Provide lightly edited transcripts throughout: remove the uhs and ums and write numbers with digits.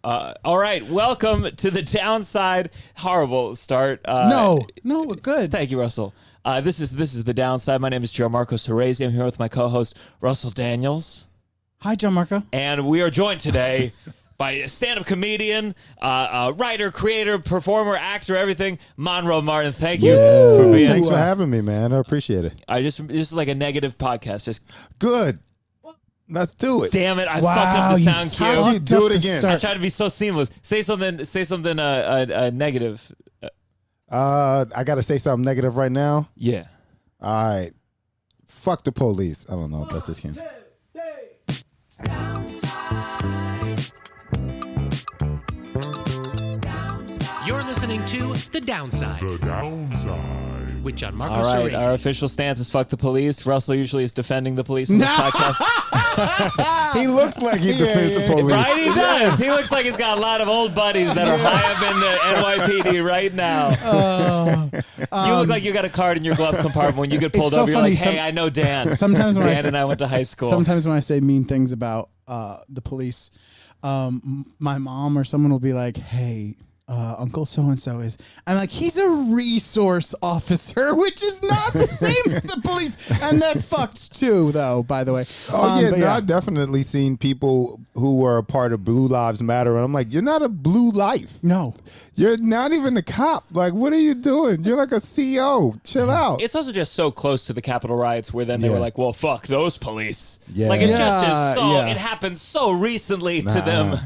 All right, welcome to the downside. Horrible start. No, we're good. Thank you, Russell. This is the downside. My name is Gianmarco Soresi. I'm here with my co-host Russell Daniels. Hi, Gianmarco. And we are joined today by a stand-up comedian, writer, creator, performer, actor, everything, Monroe Martin. Thank you for being. Thanks for having me, man. I appreciate it. This is like a negative podcast. Just good. Let's do it. Damn it! I fucked up the sound cue. How'd you do it again? I tried to be so seamless. Say something. Negative. I gotta say something negative right now. Yeah. All right. Fuck the police. I don't know if that's just him. You're listening to The Downside. The Downside. With Gianmarco All right, Soresi. our official stance is fuck the police. Russell usually is defending the police in this podcast. He looks like he defends the police. Right, he does. He looks like he's got a lot of old buddies that are high up in the NYPD right now. You look like you got a card in your glove compartment when you get pulled over. You're like, hey, I know Dan. Sometimes when Dan and I went to high school. Sometimes when I say mean things about the police, my mom or someone will be like, hey, Uncle so-and-so is... I'm like, he's a resource officer, which is not the same as the police. And that's fucked too, though, by the way. I've definitely seen people who are a part of Blue Lives Matter, and I'm like, you're not a blue life. No. You're not even a cop. Like, what are you doing? You're like a CEO. Chill out. It's also just so close to the Capitol riots where then they were like, well, fuck those police. Yeah. Like, it just is so... Yeah. It happened so recently to them.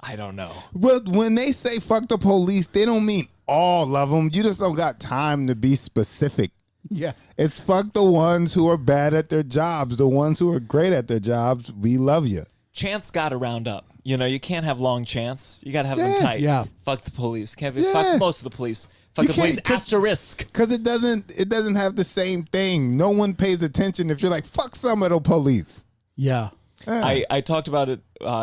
I don't know. Well, when they say fuck the police, they don't mean all of them. You just don't got time to be specific. Yeah. It's fuck the ones who are bad at their jobs. The ones who are great at their jobs, we love you. Chance got to round up. You know, you can't have long chance. You got to have them tight. Yeah. Fuck the police. Can't be fuck most of the police. Fuck the police asterisk. Because it doesn't have the same thing. No one pays attention if you're like, fuck some of the police. Yeah. I talked about it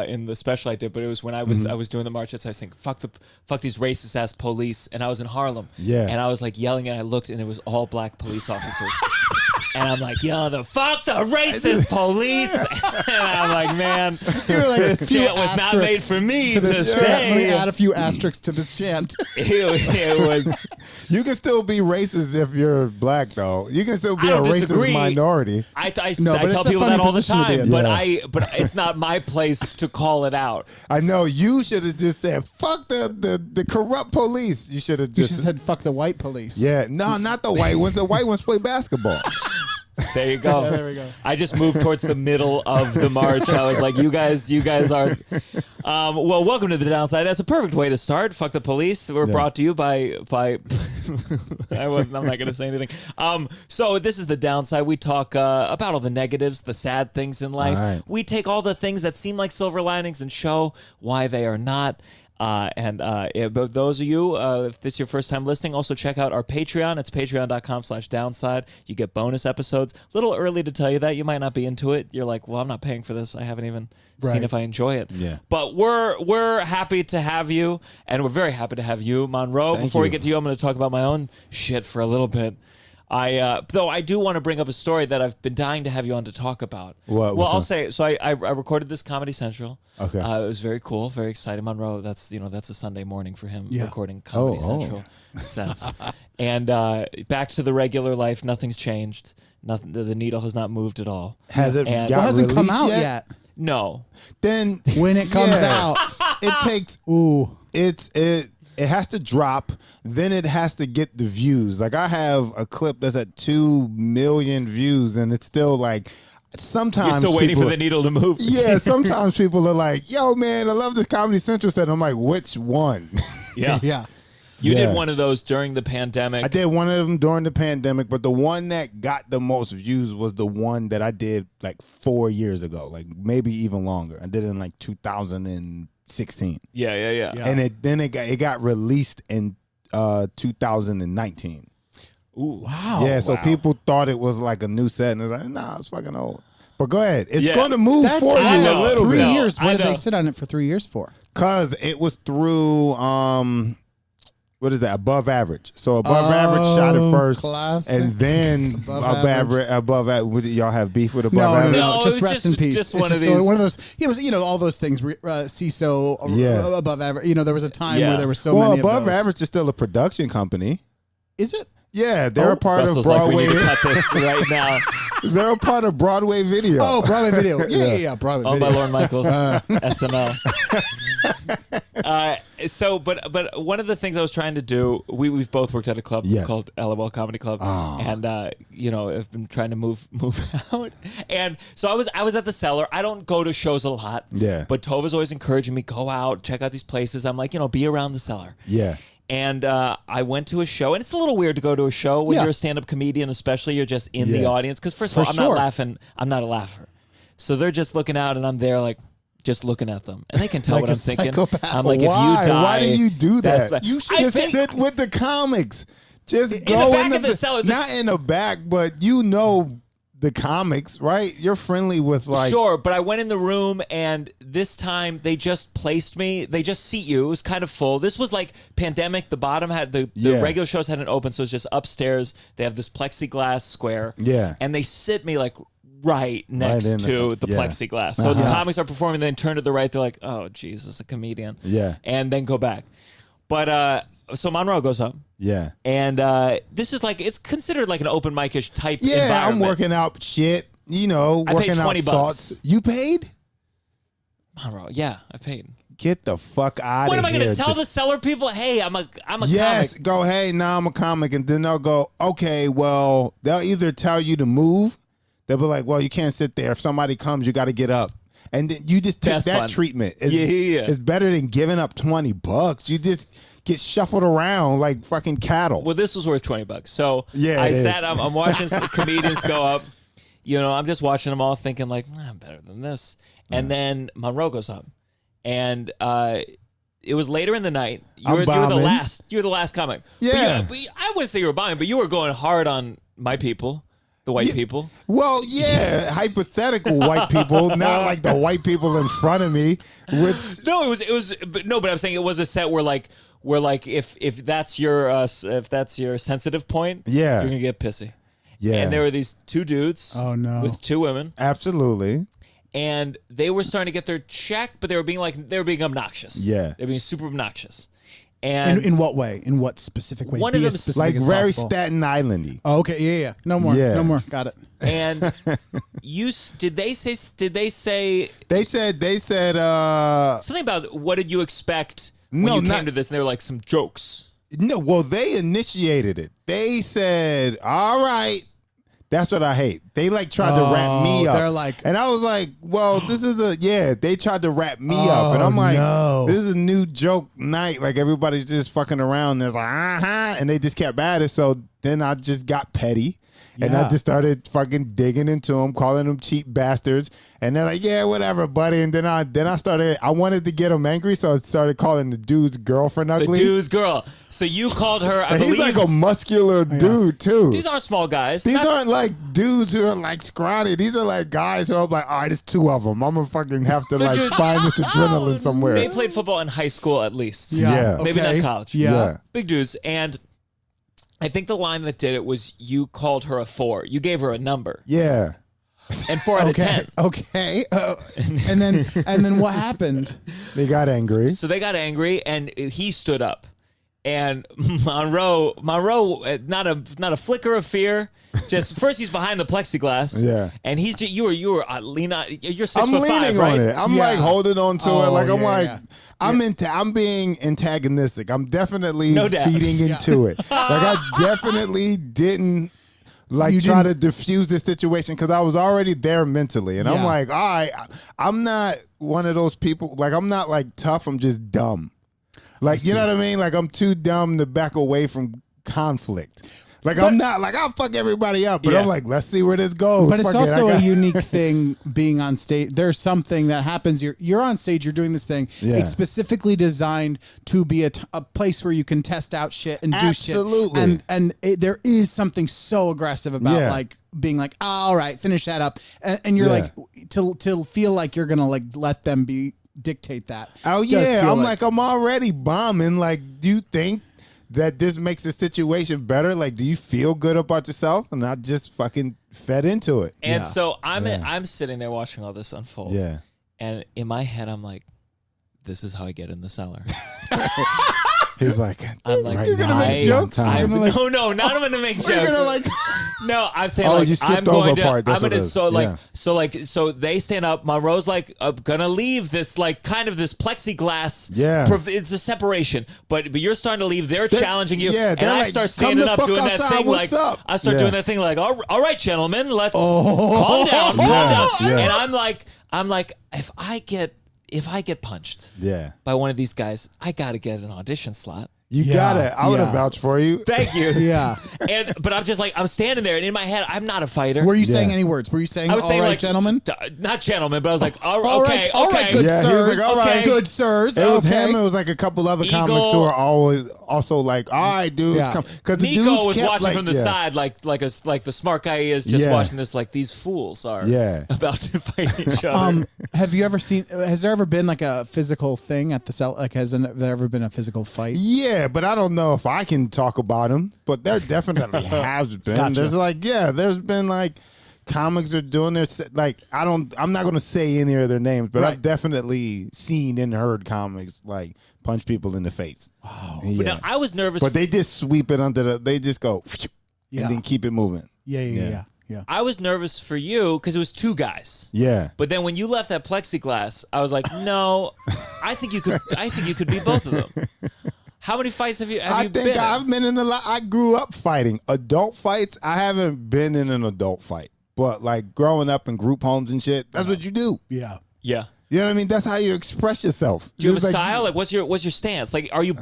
in the special I did, but it was when I was doing the march. So I was saying, fuck these racist ass police, and I was in Harlem. Yeah. And I was like yelling, and I looked, and it was all black police officers. And I'm like, fuck the racist police. And I'm like, man, this chant was not made for me to say. Let me add a few asterisks to this chant. It was. You can still be racist if you're black, though. You can still be a racist minority. I tell people that all the time, but it's not my place to call it out. I know. You should have just said, fuck the corrupt police. You should have just said, fuck the white police. Yeah. No, not the white ones. The white ones play basketball. There you go. Yeah, there we go. I just moved towards the middle of the march. I was like, you guys are. Well, welcome to the downside. That's a perfect way to start. Fuck the police. We're brought to you by. I'm not going to say anything. So this is the downside. We talk about all the negatives, the sad things in life. Right. We take all the things that seem like silver linings and show why they are not. But those of you, if this is your first time listening, also check out our Patreon. It's patreon.com/downside. You get bonus episodes. A little early to tell you that. You might not be into it. You're like, well, I'm not paying for this. I haven't even seen if I enjoy it. Yeah. But we're happy to have you, and we're very happy to have you, Monroe. Before we get to you, I'm going to talk about my own shit for a little bit. Though I do want to bring up a story that I've been dying to have you on to talk about. What? I'll say, so I recorded this Comedy Central. Okay. It was very cool, very exciting. Monroe, that's a Sunday morning for him, recording Comedy Central sets. And back to the regular life, nothing's changed. Nothing. The needle has not moved at all. Has it hasn't come out yet? No. Then when it comes out, it takes. It has to drop, then it has to get the views. Like I have a clip that's at 2 million views, and it's still like sometimes you're still waiting for the needle to move. Yeah, sometimes people are like, "Yo, man, I love this Comedy Central set." I'm like, "Which one?" Yeah, yeah. You did one of those during the pandemic. I did one of them during the pandemic, but the one that got the most views was the one that I did like 4 years ago, like maybe even longer. I did it in like 2016. Yeah. And it got released in 2019. Ooh, wow. Yeah, so people thought it was like a new set, and it was like, nah, it's fucking old. But go ahead. It's going to move for you a little bit. 3 years. What did they sit on it for 3 years for? Because it was through what is that? Above average. So above average shot it first, classic. and then above average. Y'all have beef with above average? No, just it was rest in peace. just It's one of these. one of those. It was all those things. CISO, above average. There was a time where there were so well, many. above of those. average is still a production company. Is it? Yeah, they're a part Russell's of like, Broadway. we need to cut this right now. They're a part of Broadway Video. Oh, Broadway Video. Yeah. Broadway Owned by Video. Lorne Michaels, SNL. But one of the things I was trying to do, we've both worked at a club called LOL Comedy Club, and I've been trying to move out. And so I was at the Cellar. I don't go to shows a lot. Yeah. But Tova's always encouraging me, go out, check out these places. I'm like, be around the Cellar. Yeah. And I went to a show, and it's a little weird to go to a show when you're a stand-up comedian, especially you're just in the audience. Because first of all, I'm not laughing. I'm not a laugher. So they're just looking out, and I'm there like just looking at them. And they can tell Like what a I'm thinking. psychopath. I'm like, Why? if you die... Why do you do that's that? fine. You should I just think- sit with the comics. Just In go the back of the Cellar. Not in the back, but the comics, right? You're friendly with like... Sure, but I went in the room, and this time they just placed me. They just seat you. It was kind of full. This was like pandemic. The bottom had the regular shows hadn't opened, so it's just upstairs. They have this plexiglass square. Yeah. And they sit me like right next in to the yeah. plexiglass. So the comics are performing, then turn to the right. They're like, oh, Jesus, a comedian. Yeah. And then go back. But so Monroe goes up. Yeah. And this is like, it's considered like an open mic-ish type Yeah, environment. I'm working out shit, I paid working out $20. thoughts. You paid? Monroe, yeah, I paid. Get the fuck out of What here. am I going to tell the Cellar people? Hey, I'm a Yes, comic. go, hey, now I'm a comic. And then they'll go, okay, well, they'll either tell you to move. They'll be like, well, you can't sit there. If somebody comes, you got to get up. And then you just take That's that fun. treatment. Yeah. It's better than giving up $20. You just get shuffled around like fucking cattle. Well, this was worth $20. So Yeah, I it is. sat, I'm watching some comedians go up. I'm just watching them all thinking like, I'm better than this. And then Monroe goes up. And it was later in the night. You were the bombing. last. You were the last comic. Yeah. But I wouldn't say you were bombing, but you were going hard on my people, the white people. Well, yeah, hypothetical white people, not like the white people in front of me. Which No, it was. But I'm saying it was a set where if that's your sensitive point, Yeah. you're gonna get pissy. yeah, And there were these two dudes. Oh, no. With two women. absolutely. And they were starting to get their check, but they were being obnoxious. Yeah. They were being super obnoxious. And In what way? In what specific way? One Be of as them- specific Like as very possible. Staten Island-y. Oh, okay, yeah. No more. Yeah. No more. Got it. and did they say They said something about what did you expect when No, you not- came to this? And they were like some jokes. no, well, they initiated it. They said, all right. That's what I hate. They like tried to wrap me up. They're like- and I was like, well, this is they tried to wrap me up. And I'm like, no. this is a new joke night. Like everybody's just fucking around. There's like, and they just kept at it. So then I just got petty. And I Yeah. just started fucking digging into them, calling them cheap bastards. And they're like, yeah, whatever, buddy. And then I wanted to get them angry. So I started calling the dude's girlfriend The ugly. dude's girl. So you called her, I And he's believe. like a muscular dude too. These aren't small guys. These Not- aren't like dudes who are like scrawny. These are like guys who are like, all right, it's two of them. I'm gonna fucking have to like just- find this adrenaline somewhere. They played football in high school at least. Yeah. Maybe not okay. college. Yeah. Big dudes. And I think the line that did it was you called her a 4. You gave her a number. Yeah. And 4 out of 10. Okay. And then what happened? They got angry. So they got angry, and he stood up. And Monroe, not a flicker of fear. Just first, he's behind the plexiglass. Yeah. And he's just, you were you're 6'5", I'm leaning right? on it. I'm Yeah. like holding on to it. Oh, Like I'm yeah, like yeah. I'm being antagonistic. I'm definitely No doubt. feeding into it. Like I definitely didn't like You try didn't- to diffuse the situation because I was already there mentally. And I'm Yeah. like, all right, I'm not one of those people. Like I'm not like tough. I'm just dumb. Like you know what I mean? Like I'm too dumb to back away from conflict. Like I'm not like I'll fuck everybody up, but Yeah. I'm like, let's see where this goes. But it's Fuck it, I also a got- unique thing being on stage. There's something that happens. You're on stage. You're doing this thing. Yeah. It's specifically designed to be a place where you can test out shit and do Absolutely. shit. And there is something so aggressive about Yeah. like being like, oh, all right, finish that up, and you're Yeah. like to feel like you're gonna like let them dictate that. Oh does yeah, feel I'm like I'm already bombing. Like, do you think that this makes the situation better? Like, do you feel good about yourself and not just fucking fed into it? And so I'm sitting there watching all this unfold. Yeah. And in my head, I'm like, this is how I get in the cellar. He's like, I'm like, right now, make jokes? no, not I'm gonna make jokes. You're gonna like, No, I'm saying Oh, like you skipped I'm going over to. part. That's I'm what gonna it is. so they stand up. Monroe's like gonna leave this like kind of this plexiglass. Yeah. It's a separation, but you're starting to leave. They're challenging you, yeah, and they're I like, start "Come standing the up fuck doing that outside, thing what's like up?" I start Yeah. doing that thing like all right, gentlemen, let's calm down, calm down. Yeah. And I'm like if I get punched Yeah. by one of these guys, I gotta get an audition slot. You Yeah, got it. I would have yeah. vouched for you. Thank you. yeah. But I'm just like I'm standing there, and in my head, I'm not a fighter. Were you Yeah. saying any words? Were you saying, I was all saying right, like gentlemen? not gentlemen, but I was like, All okay, right, all right, good Yeah, he was sirs. like, all right. good sirs. It was okay. him. It was like a couple other Eagle- comics who are always also like, all right, dudes, Yeah. come. Because the Nico dudes was kept, watching like, from the yeah. side, like the smart guy he is, just Yeah. watching this. Like these fools are Yeah. about to fight each other. Have you ever seen? Has there ever been like a physical thing at the cell? Like, there ever been a physical fight? Yeah, but I don't know if I can talk about them. But there definitely has been. Gotcha. There's like, there's been like comics are doing their like. I'm not gonna say any of their names, but Right. I've definitely seen and heard comics like punch people in the face. Wow. Yeah. But now I was nervous. But they just sweep it under the. They just go Yeah. and then keep it moving. Yeah. I was nervous for you because it was two guys. Yeah. But then when you left that plexiglass, I was like, no, I think you could be both of them. How many fights have you I been think in? I've been in a lot. I grew up fighting adult fights. I haven't been in an adult fight, but like growing up in group homes and shit, that's what you do. Yeah. Yeah. You know what I mean? That's how you express yourself. Do you have It's a like- style? Like, what's your stance? Like, are you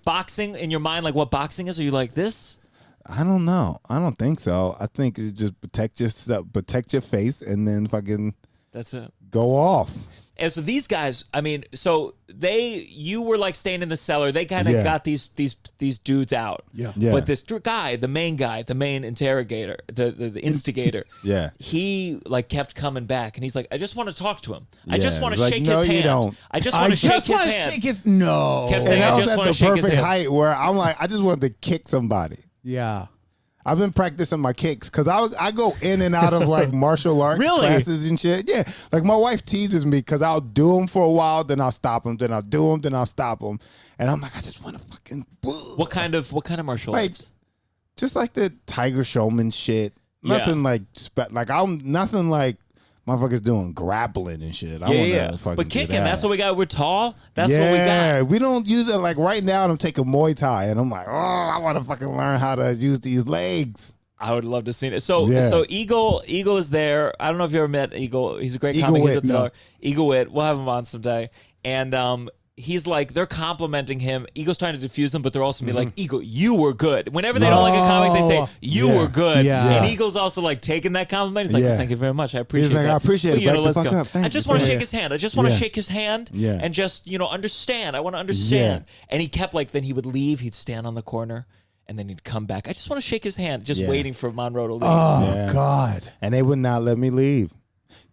boxing in your mind? Like, what boxing is? Are you like this? I don't know. I don't think so. I think it just protect yourself, protect your face, and then fucking That's it. go off. And so these guys, I mean, so you were like staying in the cellar. They kind of Yeah. got these dudes out. Yeah. Yeah. But this guy, the main interrogator, the instigator. Yeah. He like kept coming back, and he's like, I just want to talk to him. I Yeah. just want to Like, shake no, his you hand. don't. I just want to shake his wanna hand. shake his no. Kept saying, And I I was just at wanna the shake his perfect hand. height where I'm like, I just wanted to kick somebody. Yeah. I've been practicing my kicks because I go in and out of like martial arts Really? classes and shit. Yeah, like my wife teases me because I'll do them for a while, then I'll stop them, then I'll do them, then I'll stop them, and I'm like, I just want to fucking. What kind of martial Like, arts? just like the Tiger Showman shit. Yeah. Nothing like I'm nothing like motherfuckers doing grappling and shit. I wanna fucking But do kicking, that. that's what we got. We're tall. That's yeah, what we got. we don't use it like right now. I'm taking Muay Thai, and I'm like, oh, I want to fucking learn how to use these legs. I would love to see it. So Yeah. so Eagle is there. I don't know if you ever met Eagle. He's a great Eagle comic. He's Wit, at the no. door. Eagle Wit. We'll have him on someday. And he's like, they're complimenting him. Eagle's trying to diffuse them, but they're also being like, Eagle, you were good. Whenever they don't like a comic, they say, you Yeah. were good. Yeah. And Eagle's also like taking that compliment. He's like, Yeah. thank you very much. I appreciate He's like, that. I appreciate But, it. you know, Back the let's fuck go. up. Thank I just you. want to Yeah. shake his hand. I just want to Yeah. shake his hand Yeah. and just, understand. I want to understand. And he kept like, then he would leave. He'd stand on the corner. And then he'd come back. I just want to shake his hand, just Yeah. waiting for Monroe to leave. Oh Yeah. God. And they would not let me leave.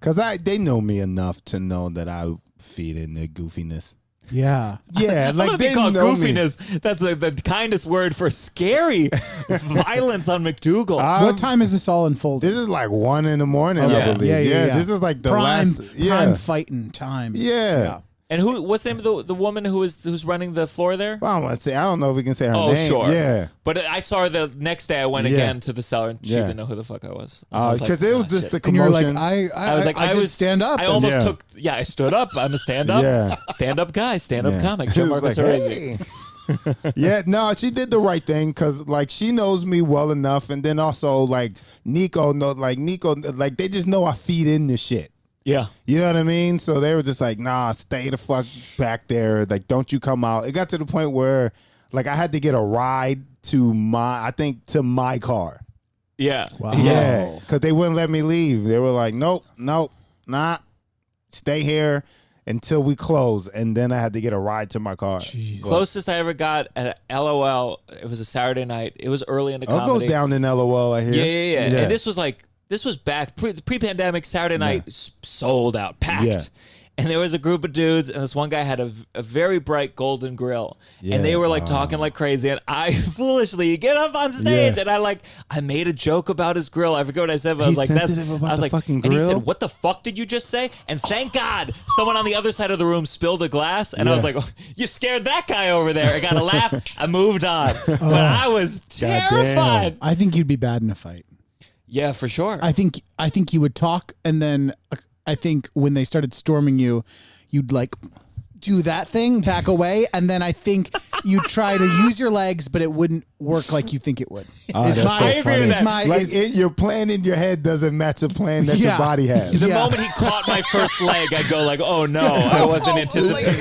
Cause they know me enough to know that I feed in their goofiness. Yeah. Yeah, I'm like gonna be they called know me. goofiness. That's the kindest word for scary violence on McDougal. What time is this all unfolding? This is like 1 a.m, I Yeah. believe. Yeah. This is like the prime, last. Yeah. prime fighting time. Yeah. And what's the name of the woman who's running the floor there? Well, I don't want to say. I don't know if we can say her Oh, name. sure. Yeah. But I saw her the next day. I went Yeah. again to the cellar, and she Yeah. didn't know who the fuck I was. I was Because like, it was "Ah, just shit." the And you're commotion. like, I was like, I did stand up. I and- almost Yeah. took. Yeah, I stood up. I'm a stand up. Yeah. Stand up guy. Stand up Yeah. comic. It was Gianmarco like, Soresi. hey. Yeah, no, she did the right thing because like she knows me well enough, and then also like Nico, like they just know I feed in this shit. Yeah. You know what I mean? So they were just like, nah, stay the fuck back there. Like, don't you come out. It got to the point where like I had to get a ride to my car. Yeah. Wow. Yeah, because they wouldn't let me leave. They were like, nope, nah, stay here until we close. And then I had to get a ride to my car. Jeez. Closest I ever got at LOL. It was a Saturday night. It was early in the Oh, it comedy. goes down in LOL, I hear. Yeah. And this was back pre-pandemic Saturday night, sold out, packed. Yeah. and there was a group of dudes, and this one guy had a very bright golden grill, and they were like talking like crazy, and I foolishly get up on stage, and I made a joke about his grill. I forget what I said, but I was like, fucking and he grill? said, "What the fuck did you just say?" And thank God, someone on the other side of the room spilled a glass, and I was like, oh, "You scared that guy over there." I got a laugh. I moved on, but I was terrified. I think you'd be bad in a fight. Yeah, for sure. I think you would talk, and then I think when they started storming you, you'd like do that thing, back away, and then I think you'd try to use your legs, but it wouldn't work like you think it would. That's so funny. Your plan in your head doesn't match the plan that your body has. The moment he caught my first leg, I'd go like, "Oh no, I wasn't anticipating."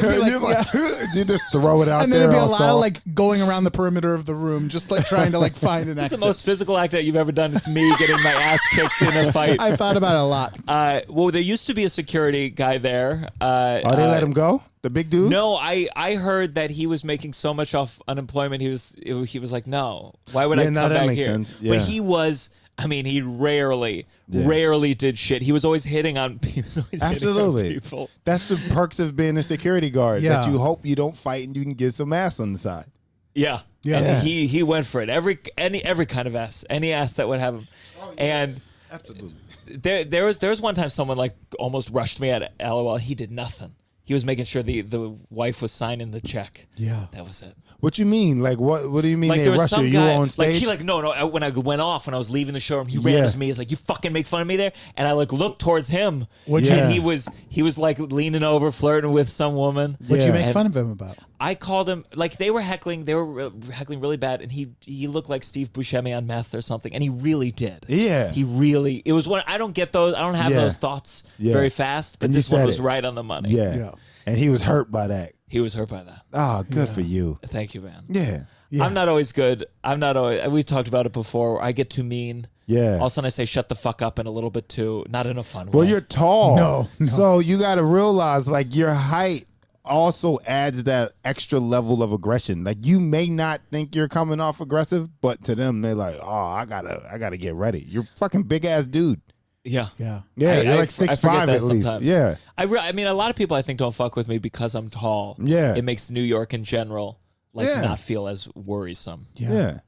You just throw it out and there. And then there'd be a lot of like going around the perimeter of the room, just like trying to like find an exit. It's the most physical act that you've ever done. It's me getting my ass kicked in a fight. I thought about it a lot. Well, there used to be a security guy there. They let him go? The big dude? No, I heard that he was making so much off unemployment. He was like, no, why would I come back here? Sense. Yeah. But he was. I mean, he rarely did shit. He was always hitting on people. Absolutely. People. That's the perks of being a security guard. Yeah. That you hope you don't fight and you can get some ass on the side. Yeah. Yeah. And he went for it. Every kind of ass. Any ass that would have him. Oh, yeah. And absolutely. There was one time someone like almost rushed me at LOL. He did nothing. He was making sure the wife was signing the check. Yeah. That was it. What you mean? Like what do you mean like they there was rushed some you? guy, You were on stage? No. When I went off, when I was leaving the showroom, he ran to me. He's like, "You fucking make fun of me there," and I like looked towards him, and he was like leaning over, flirting with some woman. What'd you make fun of him about? I called him like they were heckling really bad, and he looked like Steve Buscemi on meth or something, and he really did. Yeah, it was one. I don't get those. I don't have those thoughts very fast, but this one was right on the money. Yeah, and he was hurt by that. He was hurt by that. Oh, good for you. Thank you, man. Yeah. I'm not always good. We've talked about it before. I get too mean. Yeah. All of a sudden I say shut the fuck up and a little bit too, not in a fun way. Well, you're tall. No. So you got to realize like your height also adds that extra level of aggression. Like you may not think you're coming off aggressive, but to them they're like, "Oh, I gotta get ready." You're a fucking big ass dude. Yeah. Yeah. Yeah, you're like 6'5" at least. Sometimes. Yeah. I mean, a lot of people I think don't fuck with me because I'm tall. Yeah. It makes New York in general not feel as worrisome. Yeah.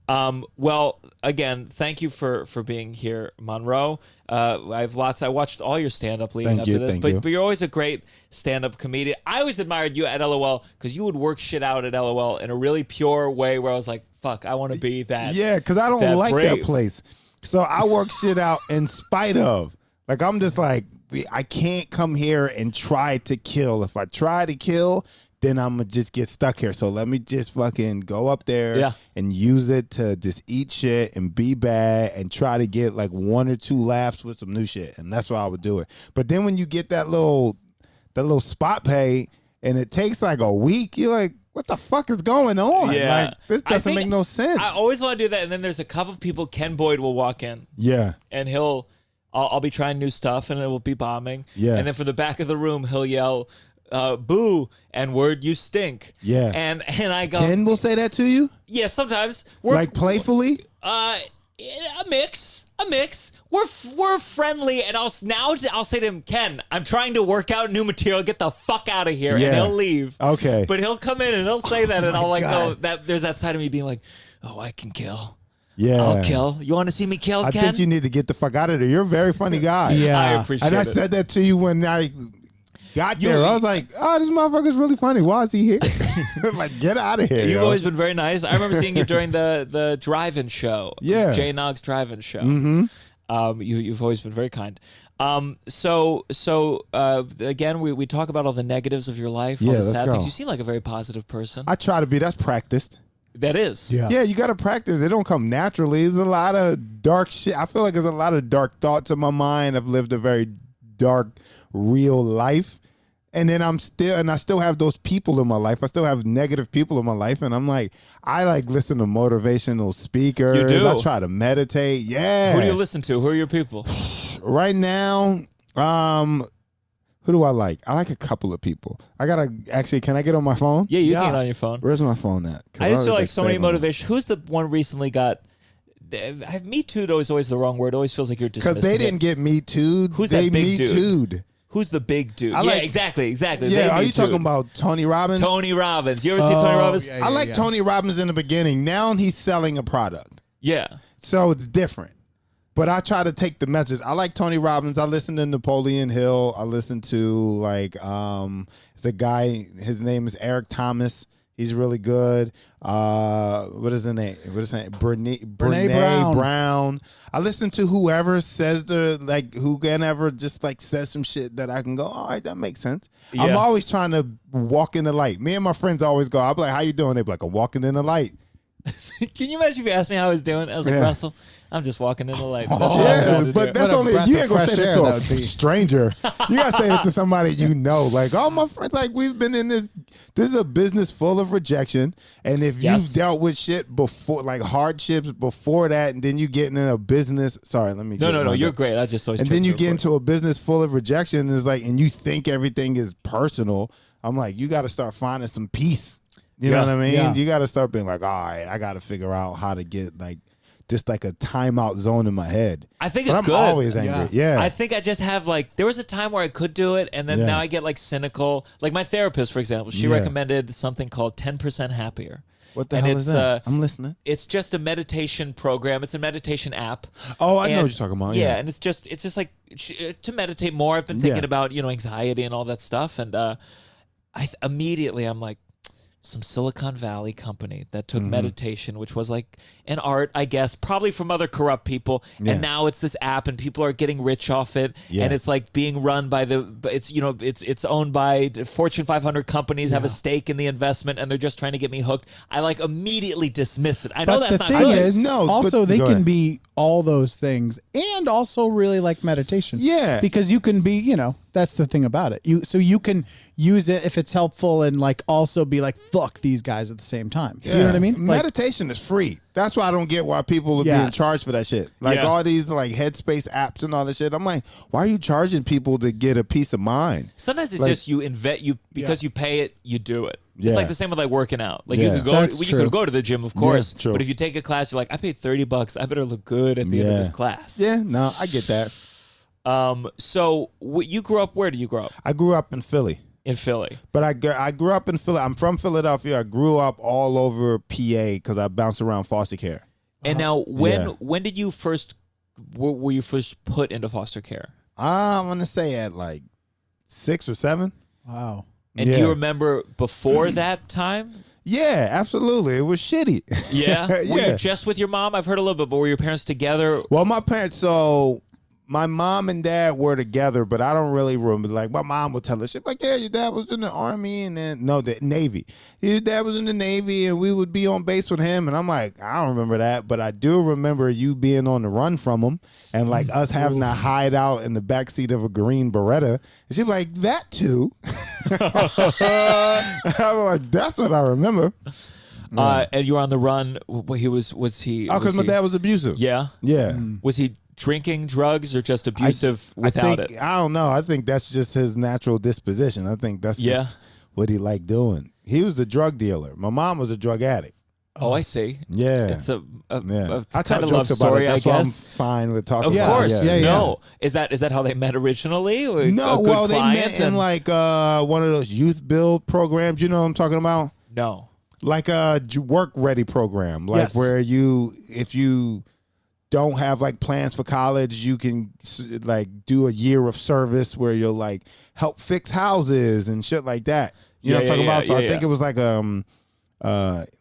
Well, again, thank you for being here, Monroe. I watched all your stand-up leading up to this, but you're always a great stand-up comedian. I always admired you at LOL because you would work shit out at LOL in a really pure way where I was like, fuck, I want to be that. Yeah, because I don't like brave. that place. So I work shit out in spite of. Like, I'm just like, I can't come here and try to kill. If I try to kill, then I'm going to just get stuck here. So let me just fucking go up there and use it to just eat shit and be bad and try to get like 1 or 2 laughs with some new shit. And that's why I would do it. But then when you get that little spot pay and it takes like a week, you're like, what the fuck is going on? Yeah. Like, this doesn't make no sense. I always want to do that. And then there's a couple of people, Ken Boyd will walk in. Yeah. And I'll be trying new stuff and it will be bombing. Yeah. And then from the back of the room, he'll yell, boo, and word, you stink. Yeah. And I go, Ken will say that to you? yeah, sometimes. Like playfully? A mix. We're friendly, and I'll say to him, Ken, I'm trying to work out new material. Get the fuck out of here, and he'll leave. Okay, but he'll come in and he'll say that, and I'll like go. That there's that side of me being like, oh, I can kill. Yeah, I'll kill. You want to see me kill, Ken? I think you need to get the fuck out of there. You're a very funny guy. Yeah, I appreciate it. And I said that to you when I got there. I was like, oh, this motherfucker's really funny. Why is he here? Like, get out of here. You've always been very nice. I remember seeing you during the drive-in show. Yeah. Jay Nog's drive-in show. Mm-hmm. You've always been very kind. So again, we talk about all the negatives of your life, all the sad things. You seem like a very positive person. I try to be. That's practiced. That is. Yeah, you got to practice. It don't come naturally. There's a lot of dark shit. I feel like there's a lot of dark thoughts in my mind. I've lived a very dark, real life. And then I still have those people in my life. I still have negative people in my life. And I'm like, I like listen to motivational speakers. You do? I try to meditate. Yeah. Who do you listen to? Who are your people? Right now, who do I like? I like a couple of people. Can I get on my phone? Yeah, you can get on your phone. Where's my phone at? I just feel like so many motivation. Who's the one recently got? Me Too'd is always the wrong word. It always feels like you're dismissing because they didn't get Me Too'd. Who's that big dude? Too'd. Who's the big dude? I like- exactly. Yeah, They are need you talking to. about Tony Robbins? Tony Robbins? You ever see Tony Robbins? yeah. I like Tony Robbins in the beginning. Now he's selling a product. Yeah. So it's different. But I try to take the message. I like Tony Robbins. I listen to Napoleon Hill. I listen to it's a guy, his name is Eric Thomas. He's really good. What is his name? Brene Brown. I listen to whoever says who can ever just like says some shit that I can go, all right, that makes sense. Yeah. I'm always trying to walk in the light. Me and my friends always go, I'll be like, how you doing? They be like, I'm walking in the light. Can you imagine if you asked me how I was doing? I was like, Yeah. Russell, I'm just walking in the light. That's all I'm Yeah, trying to but do. that's What a only breath you of ain't gonna fresh say that air to that a would be. stranger. You gotta say it to somebody you know. Like, oh, my friend, like we've been in this. This is a business full of rejection, and if Yes. you've dealt with shit before, like hardships before that, and then you get in a business. Sorry, let me. No, you're great. I just always. And then you get into a business full of rejection, and it's like, and you think everything is personal. I'm like, you got to start finding some peace. You know Yeah. what I mean? Yeah. You got to start being like, all right, I got to figure out how to get like just like a timeout zone in my head. I think But it's I'm good. always angry. Yeah. I think I just have like there was a time where I could do it, and then Yeah. now I get like cynical. Like my therapist, for example, she Yeah. recommended something called 10% Happier. What the and hell it's, is that? I'm listening. It's just a meditation program. It's a meditation app. Oh, I know And- what you're talking about. Yeah, Yeah. and it's just like to meditate more. I've been thinking Yeah. about anxiety and all that stuff, and immediately I'm like, some Silicon Valley company that took Mm-hmm. meditation, which was like an art, I guess, probably from other corrupt people, Yeah. and now it's this app, and people are getting rich off it, Yeah. and it's like being run by it's owned by Fortune 500 companies, have a stake in the investment, and they're just trying to get me hooked. I like immediately dismiss it. I know But that's the not thing good. is, No, also but- they go can ahead. be all those things and also really like meditation. Yeah. Because you can be, that's the thing about it. You can use it if it's helpful and like also be like, fuck these guys at the same time. Do you know what I mean? Like, Meditation is free. That's why I don't get why people are being Yes. charged for that shit. Like Yeah. all these like Headspace apps and all that shit. I'm like, why are you charging people to get a peace of mind? Sometimes it's Like- just because you pay it, you do it. Yeah. It's like the same with like working out. Like Yeah. you could go, That's you true. could go to the gym, of course. true. But if you take a class, you're like, I paid $30. I better look good at the end of Yeah. this class. Yeah, no, I get that. So you grew up? Where do you grow up? I grew up in Philly. In Philly. But I grew up in Philly. I'm from Philadelphia. I grew up all over PA because I bounced around foster care. And now, Yeah. when did you first were you first put into foster care? I'm going to say at like 6 or 7. wow. And do you remember before that time? Yeah, absolutely. It was shitty. Yeah. Were Yeah. you just with your mom? I've heard a little bit, but were your parents together? Well, my parents, so my mom and dad were together, but I don't really remember. Like, my mom would tell us shit like, yeah, your dad was in the Army and then, no, the Navy. His dad was in the Navy and we would be on base with him. And I'm like, I don't remember that, but I do remember you being on the run from him and like us having to hide out in the backseat of a green Beretta. And she'd be like, that too. I'm like, that's what I remember. And you were on the run. Was he? Oh, because my dad was abusive. Yeah. Yeah. Was he drinking drugs or just abusive I without think, it? I don't know. I think that's just his natural disposition. I think that's just what he liked doing. He was the drug dealer. My mom was a drug addict. Oh, I see. Yeah. It's a Yeah. I kind tell of love jokes about story, it. I That's why I'm guess. fine with talking Of about course. it. Yeah, yeah. No. Is that how they met originally? Or No, a good well, they client met in and- like one of those youth build programs. You know what I'm talking about? No. Like a work ready program. Like Yes. where if you don't have like plans for college, you can like do a year of service where you'll like help fix houses and shit like that. You know what I'm talking about? So I think it was like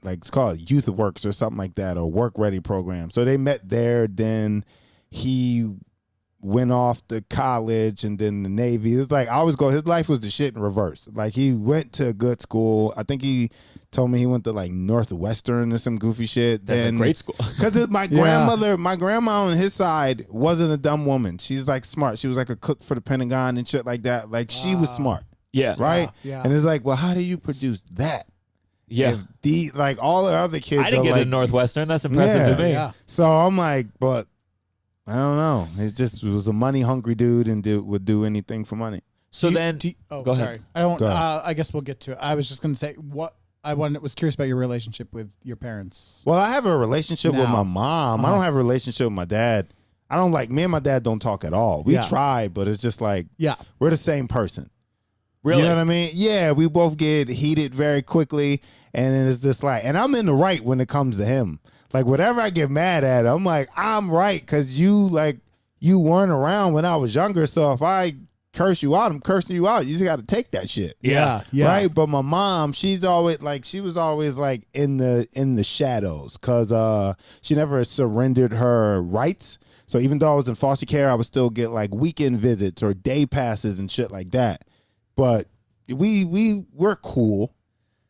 it's called Youth Works or something like that, or Work Ready program. So they met there. Then he went off to college and then the Navy. It's like I always go. His life was the shit in reverse. Like he went to a good school. I think he told me he went to like Northwestern or some goofy shit. That's a great school. Because my grandma on his side wasn't a dumb woman. She's like smart. She was like a cook for the Pentagon and shit like that. Like she was smart, Yeah. right? Yeah. And it's like, well, how do you produce that? Yeah. If like all the other kids I didn't are get like, into Northwestern. That's impressive to me. Yeah. So I'm like, but I don't know. It was a money hungry dude and would do anything for money. So then, oh, go sorry. ahead. I don't. Go ahead. I guess we'll get to it. I was just going to say was curious about your relationship with your parents. Well, I have a relationship with Now. my mom. I don't have a relationship with my dad. I don't like, me and my dad don't talk at all. We Yeah. try, but it's just like, Yeah. we're the same person. Really? You know what I mean? Yeah, we both get heated very quickly, and then it's just like, and I'm in the right when it comes to him. Like, whatever I get mad at, I'm like, I'm right, because you weren't around when I was younger, so if I curse you out, I'm cursing you out. You just got to take that shit. Yeah. Right? But my mom, she was always like in the shadows, because she never surrendered her rights. So even though I was in foster care, I would still get like weekend visits or day passes and shit like that. But we're cool,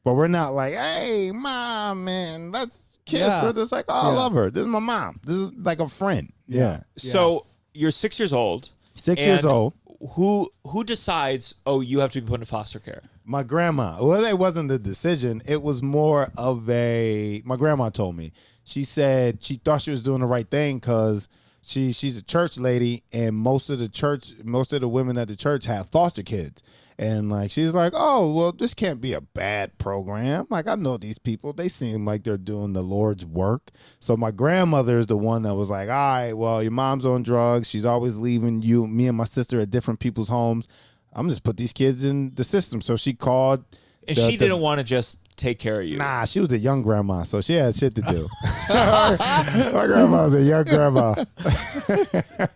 but we're not like, hey, mom, man, let's kiss. Yeah. We're just like, oh, I love her. This is my mom. This is like a friend. Yeah. So you're 6 years old. 6 years and old. Who decides, oh, you have to be put in foster care? My grandma. Well, it wasn't the decision. It was more of my grandma told me. She said she thought she was doing the right thing because she's a church lady, and most of the women at the church have foster kids. And like, she's like, oh, well, this can't be a bad program. Like, I know these people. They seem like they're doing the Lord's work. So my grandmother is the one that was like, all right, well, your mom's on drugs. She's always leaving me and my sister at different people's homes. I'm just put these kids in the system. So she called. And she didn't want to just take care of you. Nah, she was a young grandma, so she had shit to do. My grandma was a young grandma.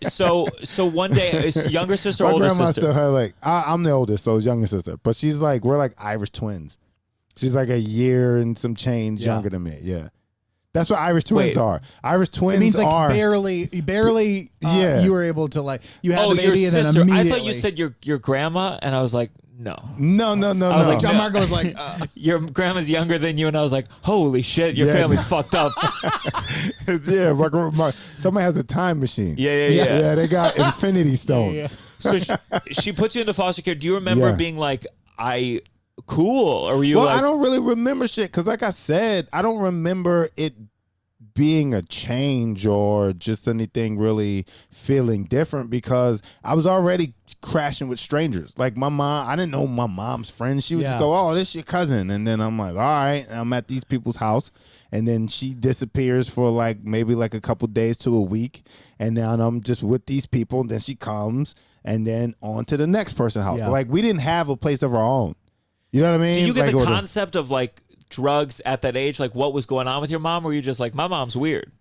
So one day, is younger sister, My older grandma sister? still had like, I'm the oldest, so it's younger sister. But she's like, we're like Irish twins. She's like a year and some change Yeah. younger than me. Yeah. That's what Irish twins Wait. are. Irish twins It means like are. barely. Yeah. You were able to like you had Oh, the your baby and then sister. I immediately. thought you said your grandma, and I was like, no. No. I was like, Gianmarco was like, Your grandma's younger than you, and I was like, holy shit, your Yeah. family's fucked up. Yeah, somebody has a time machine. Yeah. Yeah, they got infinity stones. Yeah. So she puts you into foster care. Do you remember Yeah. being like, cool? Or were you Well, like, I don't really remember shit because, like I said, I don't remember it being a change or just anything really feeling different because I was already crashing with strangers. Like my mom, I didn't know my mom's friend. She would just Yeah. go, oh, this your cousin. And then I'm like, all right. And I'm at these people's house. And then she disappears for like maybe like a couple days to a week. And then I'm just with these people. And then she comes and then on to the next person's house. Yeah. So, like, we didn't have a place of our own. You know what I mean? do you get Like, the or concept of like drugs at that age? Like what was going on with your mom? Or were you just like, my mom's weird?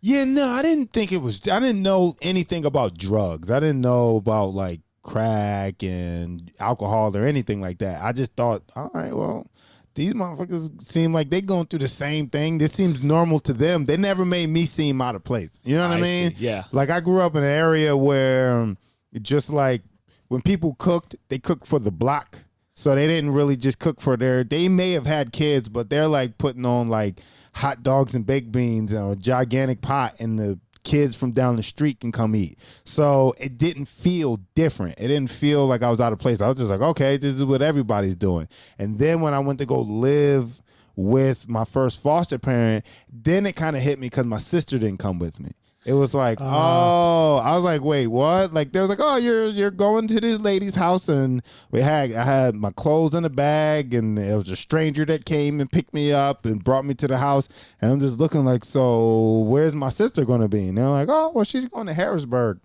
Yeah, no, I didn't know anything about drugs. I didn't know about like crack and alcohol or anything like that. I just thought, all right, well, these motherfuckers seem like they going through the same thing. This seems normal to them. They never made me seem out of place. You know what I mean? see. Yeah. Like I grew up in an area where just like when people cooked, they cooked for the block. So they didn't really just cook for they may have had kids, but they're like putting on like hot dogs and baked beans and a gigantic pot, and the kids from down the street can come eat. So it didn't feel different. It didn't feel like I was out of place. I was just like, okay, this is what everybody's doing. And then when I went to go live with my first foster parent, then it kind of hit me because my sister didn't come with me. It was like, I was like, wait, what? Like, they was like, oh, you're going to this lady's house, and I had my clothes in a bag, and it was a stranger that came and picked me up and brought me to the house, and I'm just looking like, so where's my sister going to be? And they're like, oh, well, she's going to Harrisburg.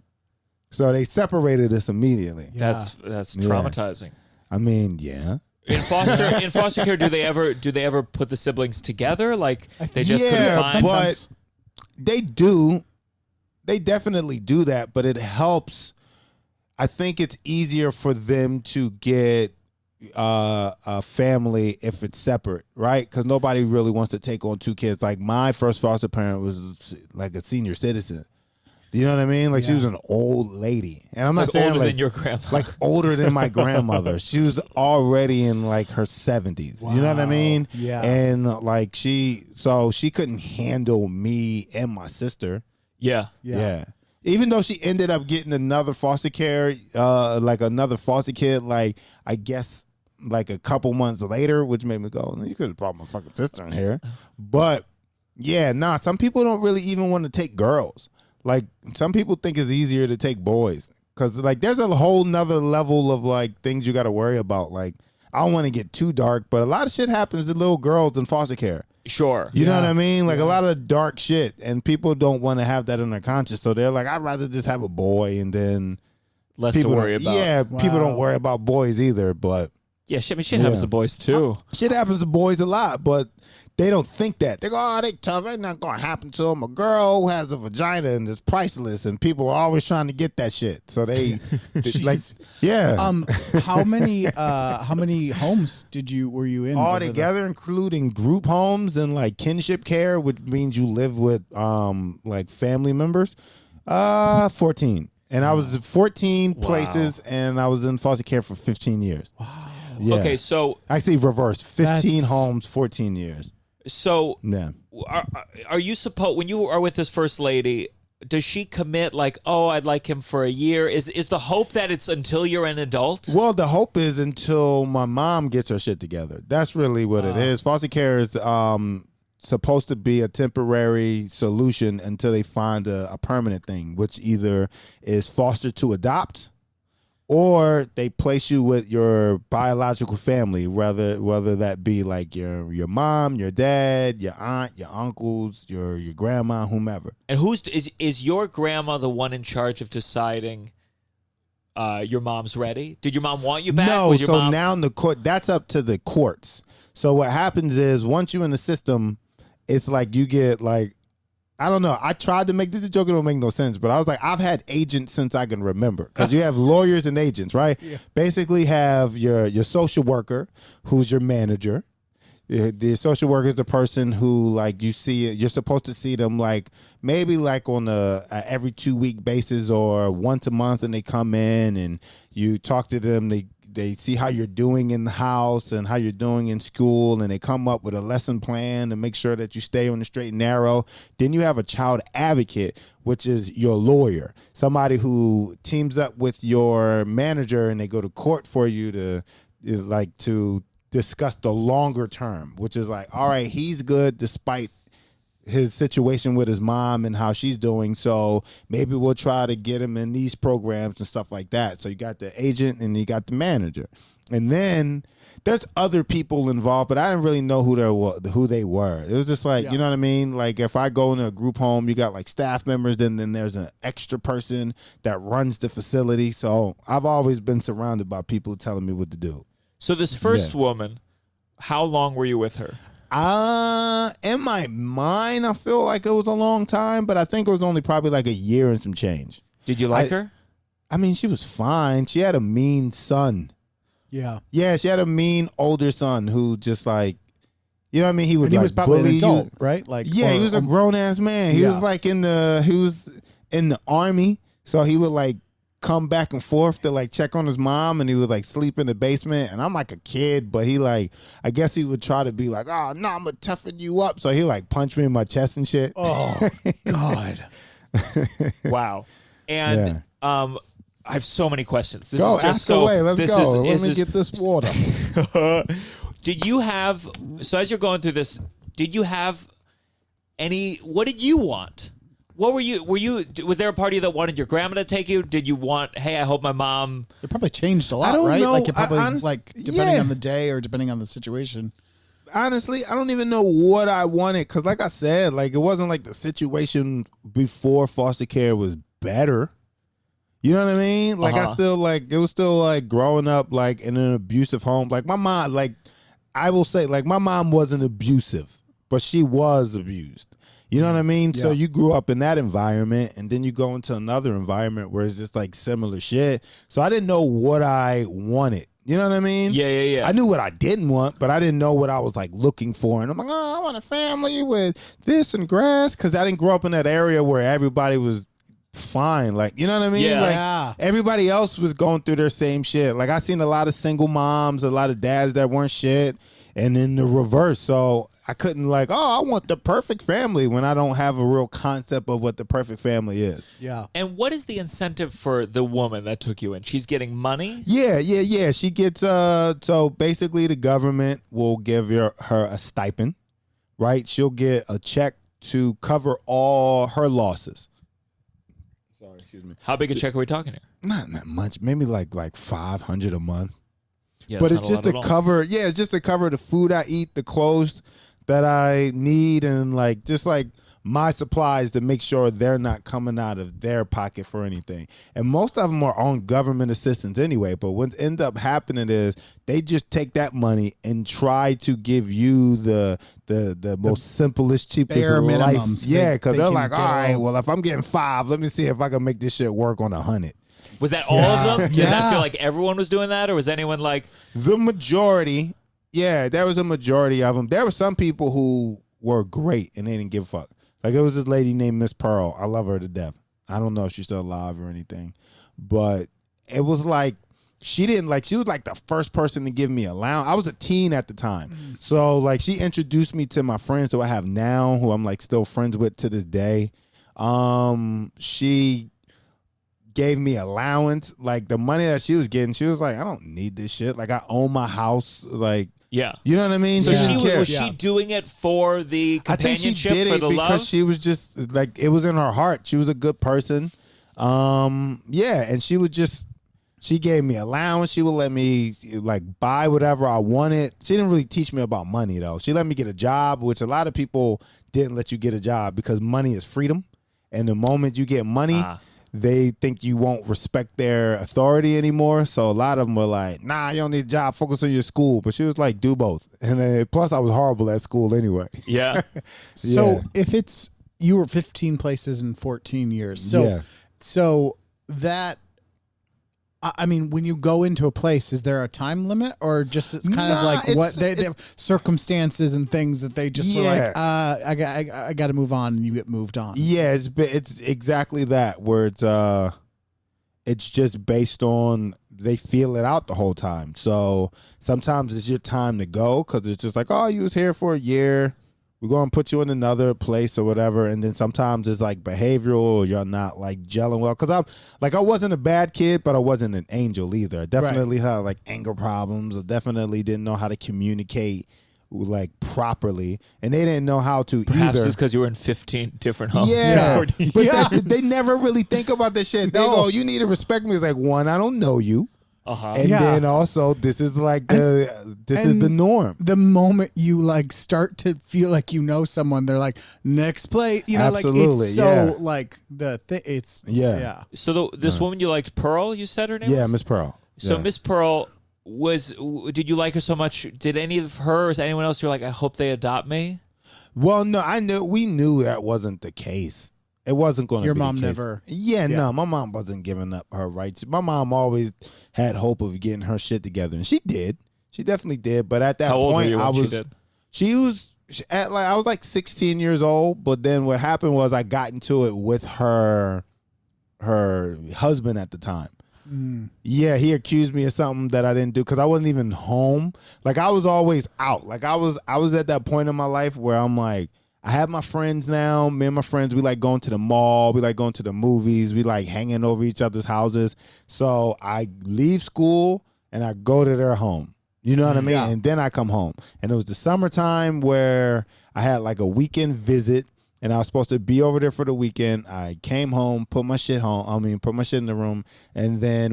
So they separated us immediately. Yeah. That's traumatizing. I mean, yeah. In foster care, do they ever put the siblings together? Like they just couldn't Yeah, find. but they do. They definitely do that, but it helps. I think it's easier for them to get a family if it's separate, right? Because nobody really wants to take on two kids. Like my first foster parent was like a senior citizen. You know what I mean? Like she was an old lady, and I'm not Like saying older like than your grandma. like older than my grandmother. She was already in like her 70s. You know what I mean? Yeah. And like she couldn't handle me and my sister. Yeah. Yeah. Even though she ended up getting another foster care, like another foster kid, like I guess like a couple months later, which made me go, you could have brought my fucking sister in here. But yeah, some people don't really even want to take girls. Like some people think it's easier to take boys because like there's a whole nother level of like things you got to worry about. Like I don't want to get too dark, but a lot of shit happens to little girls in foster care. Sure. You know what I mean? Like a lot of dark shit, and people don't want to have that in their conscience. So they're like, I'd rather just have a boy, and then Less to people worry about. Yeah, people don't worry about boys either. But Yeah, shit, I mean, shit happens to boys too. shit happens to boys a lot, but they don't think that. They go, oh, they tough. Ain't nothing gonna happen to them. A girl who has a vagina and is priceless, and people are always trying to get that shit. So they like, yeah. How many homes were you in? All over the- together, including group homes and like kinship care, which means you live with like family members. 14. And I was 14 places, and I was in foster care for 15 years. Wow. Yeah. Okay, so actually reversed. 15 That's- homes, 14 years. so Yeah. are you supposed, when you are with this first lady, does she commit like, oh, I'd like him for a year? Is the hope that it's until you're an adult? Well, the hope is until my mom gets her shit together. That's really what it is. Foster care is supposed to be a temporary solution until they find a permanent thing, which either is foster to adopt, or they place you with your biological family, whether that be like your mom, your dad, your aunt, your uncles, your grandma, whomever. And is your grandma the one in charge of deciding your mom's ready? Did your mom want you back? No, Was your so mom- now in the court, that's up to the courts. So what happens is once you're in the system, it's like you get like, I don't know. I tried to make this a joke. It don't make no sense. But I was like, I've had agents since I can remember, because you have lawyers and agents, right? Yeah. Basically have your social worker, who's your manager. The social worker is the person who, like, you're supposed to see them like maybe like on a every 2-week basis or once a month, and they come in and you talk to them. They see how you're doing in the house and how you're doing in school, and they come up with a lesson plan to make sure that you stay on the straight and narrow. Then you have a child advocate, which is your lawyer, somebody who teams up with your manager, and they go to court for you to discuss the longer term, which is like, all right, he's good despite his situation with his mom and how she's doing, so maybe we'll try to get him in these programs and stuff like that. So you got the agent and you got the manager, and then there's other people involved, but I didn't really know who they were. It was just like, you know what I mean? Like if I go into a group home, you got like staff members, then there's an extra person that runs the facility. So I've always been surrounded by people telling me what to do. So this first woman, how long were you with her? In my mind, I feel like it was a long time, but I think it was only probably like a year and some change. Did you like her? I mean, she was fine. She had a mean son. Yeah. Yeah, she had a mean older son who just like, you know what I mean? He would And he was probably an bully adult, you. right? Like, Yeah, he was a grown ass man. He was like in the army, so he would like come back and forth to like check on his mom, and he would like sleep in the basement. And I'm like a kid, but he like, I guess he would try to be like, oh no, I'm gonna toughen you up. So he like punch me in my chest and shit. Oh God. Wow. And I have so many questions. This Go, is just ask so, away. Let's this go. Is, Let me get this water. Did you have, so as you're going through this, did you have what did you want? What was there a party that wanted your grandma to take you? Did you want, hey, I hope my mom... It probably changed a lot, I don't right? know. Like it probably, honestly, depending on the day or depending on the situation. Honestly, I don't even know what I wanted, because like I said, like it wasn't like the situation before foster care was better. You know what I mean? Like I still like, it was still like growing up like in an abusive home. Like my mom, like I will say, like my mom wasn't abusive, but she was abused. You know what I mean? Yeah. So you grew up in that environment, and then you go into another environment where it's just like similar shit. So I didn't know what I wanted. You know what I mean? Yeah. I knew what I didn't want, but I didn't know what I was like looking for. And I'm like, oh, I want a family with this and grass, because I didn't grow up in that area where everybody was fine. Like, you know what I mean? Yeah. Like everybody else was going through their same shit. Like I seen a lot of single moms, a lot of dads that weren't shit, and then the reverse. So I couldn't like, oh, I want the perfect family when I don't have a real concept of what the perfect family is. Yeah. And what is the incentive for the woman that took you in? She's getting money? Yeah. She gets, so basically the government will give her a stipend, right? She'll get a check to cover all her losses. Sorry, excuse me. How big a check are we talking here? Not that much, maybe like $500 a month. Yeah, but it's just to cover, it's just to cover the food I eat, the clothes, that I need and like just like my supplies to make sure they're not coming out of their pocket for anything. And most of them are on government assistance anyway. But what ends up happening is they just take that money and try to give you the most simplest, cheapest bare life. minimums. Yeah, because they're can like, get all right, all- well, if I'm getting 5, let me see if I can make this shit work on 100. Was that all of them? Does that Yeah. feel like everyone was doing that, or was anyone like? The majority, yeah, there was a majority of them. There were some people who were great and they didn't give a fuck. Like, it was this lady named Miss Pearl. I love her to death. I don't know if she's still alive or anything. But it was like, she was like the first person to give me allowance. I was a teen at the time. So, like, she introduced me to my friends who I have now, who I'm, like, still friends with to this day. She gave me allowance. Like, the money that she was getting, she was like, I don't need this shit. Like, I own my house. Like, Yeah. you know what I mean? So She she didn't care. was she doing it for the I think she companionship, did for it the because love? she was just like, it was in her heart. She was a good person. Yeah, and she gave me allowance. She would let me like buy whatever I wanted. She didn't really teach me about money though. She let me get a job, which a lot of people didn't let you get a job because money is freedom. And the moment you get money, they think you won't respect their authority anymore. So a lot of them were like, nah, you don't need a job. Focus on your school. But she was like, do both. And then, plus I was horrible at school anyway. Yeah. So Yeah. if it's you were 15 places in 14 years, Yeah. so that I mean, when you go into a place, is there a time limit, or just it's kind of Nah, like it's- what they have circumstances and things that they just were Yeah. like, I got to move on, and you get moved on. Yeah, it's exactly that where it's just based on they feel it out the whole time. So sometimes it's your time to go because it's just like, oh, you was here for a year. We're going to put you in another place or whatever. And then sometimes it's like behavioral or you're not like gelling well. Because I wasn't a bad kid, but I wasn't an angel either. I definitely had like anger problems. I definitely didn't know how to communicate like properly. And they didn't know how to Perhaps either. it's because you were in 15 different homes. Yeah, Yeah. but they never really think about this shit. They go, "You need to respect me." It's like, one, I don't know you, and Yeah. then also this is like this is the norm. The moment you like start to feel like you know someone, they're like, next play, you know, Absolutely, like it's so yeah. like the thing. It's Yeah. So this woman you liked, Pearl, you said her name Yeah, was? Miss Pearl. So Yeah. Miss Pearl did you like her so much? Did any of her or is anyone else you're like, I hope they adopt me? Well, no, we knew that wasn't the case. It wasn't going to be Your the mom case. never- Yeah, Yeah. no, my mom wasn't giving up her rights. My mom always had hope of getting her shit together, and she did. She definitely did. But at that How old were point, you when I she was. did? She was I was like 16 years old, but then what happened was I got into it with her husband at the time. Yeah, he accused me of something that I didn't do because I wasn't even home. Like I was always out. Like I was at that point in my life where I'm like, I have my friends now. Me and my friends, we like going to the mall. We like going to the movies. We like hanging over each other's houses. So I leave school and I go to their home. You know what I mean? Yeah. And then I come home. And it was the summertime where I had like a weekend visit and I was supposed to be over there for the weekend. I came home, put my shit in the room, and then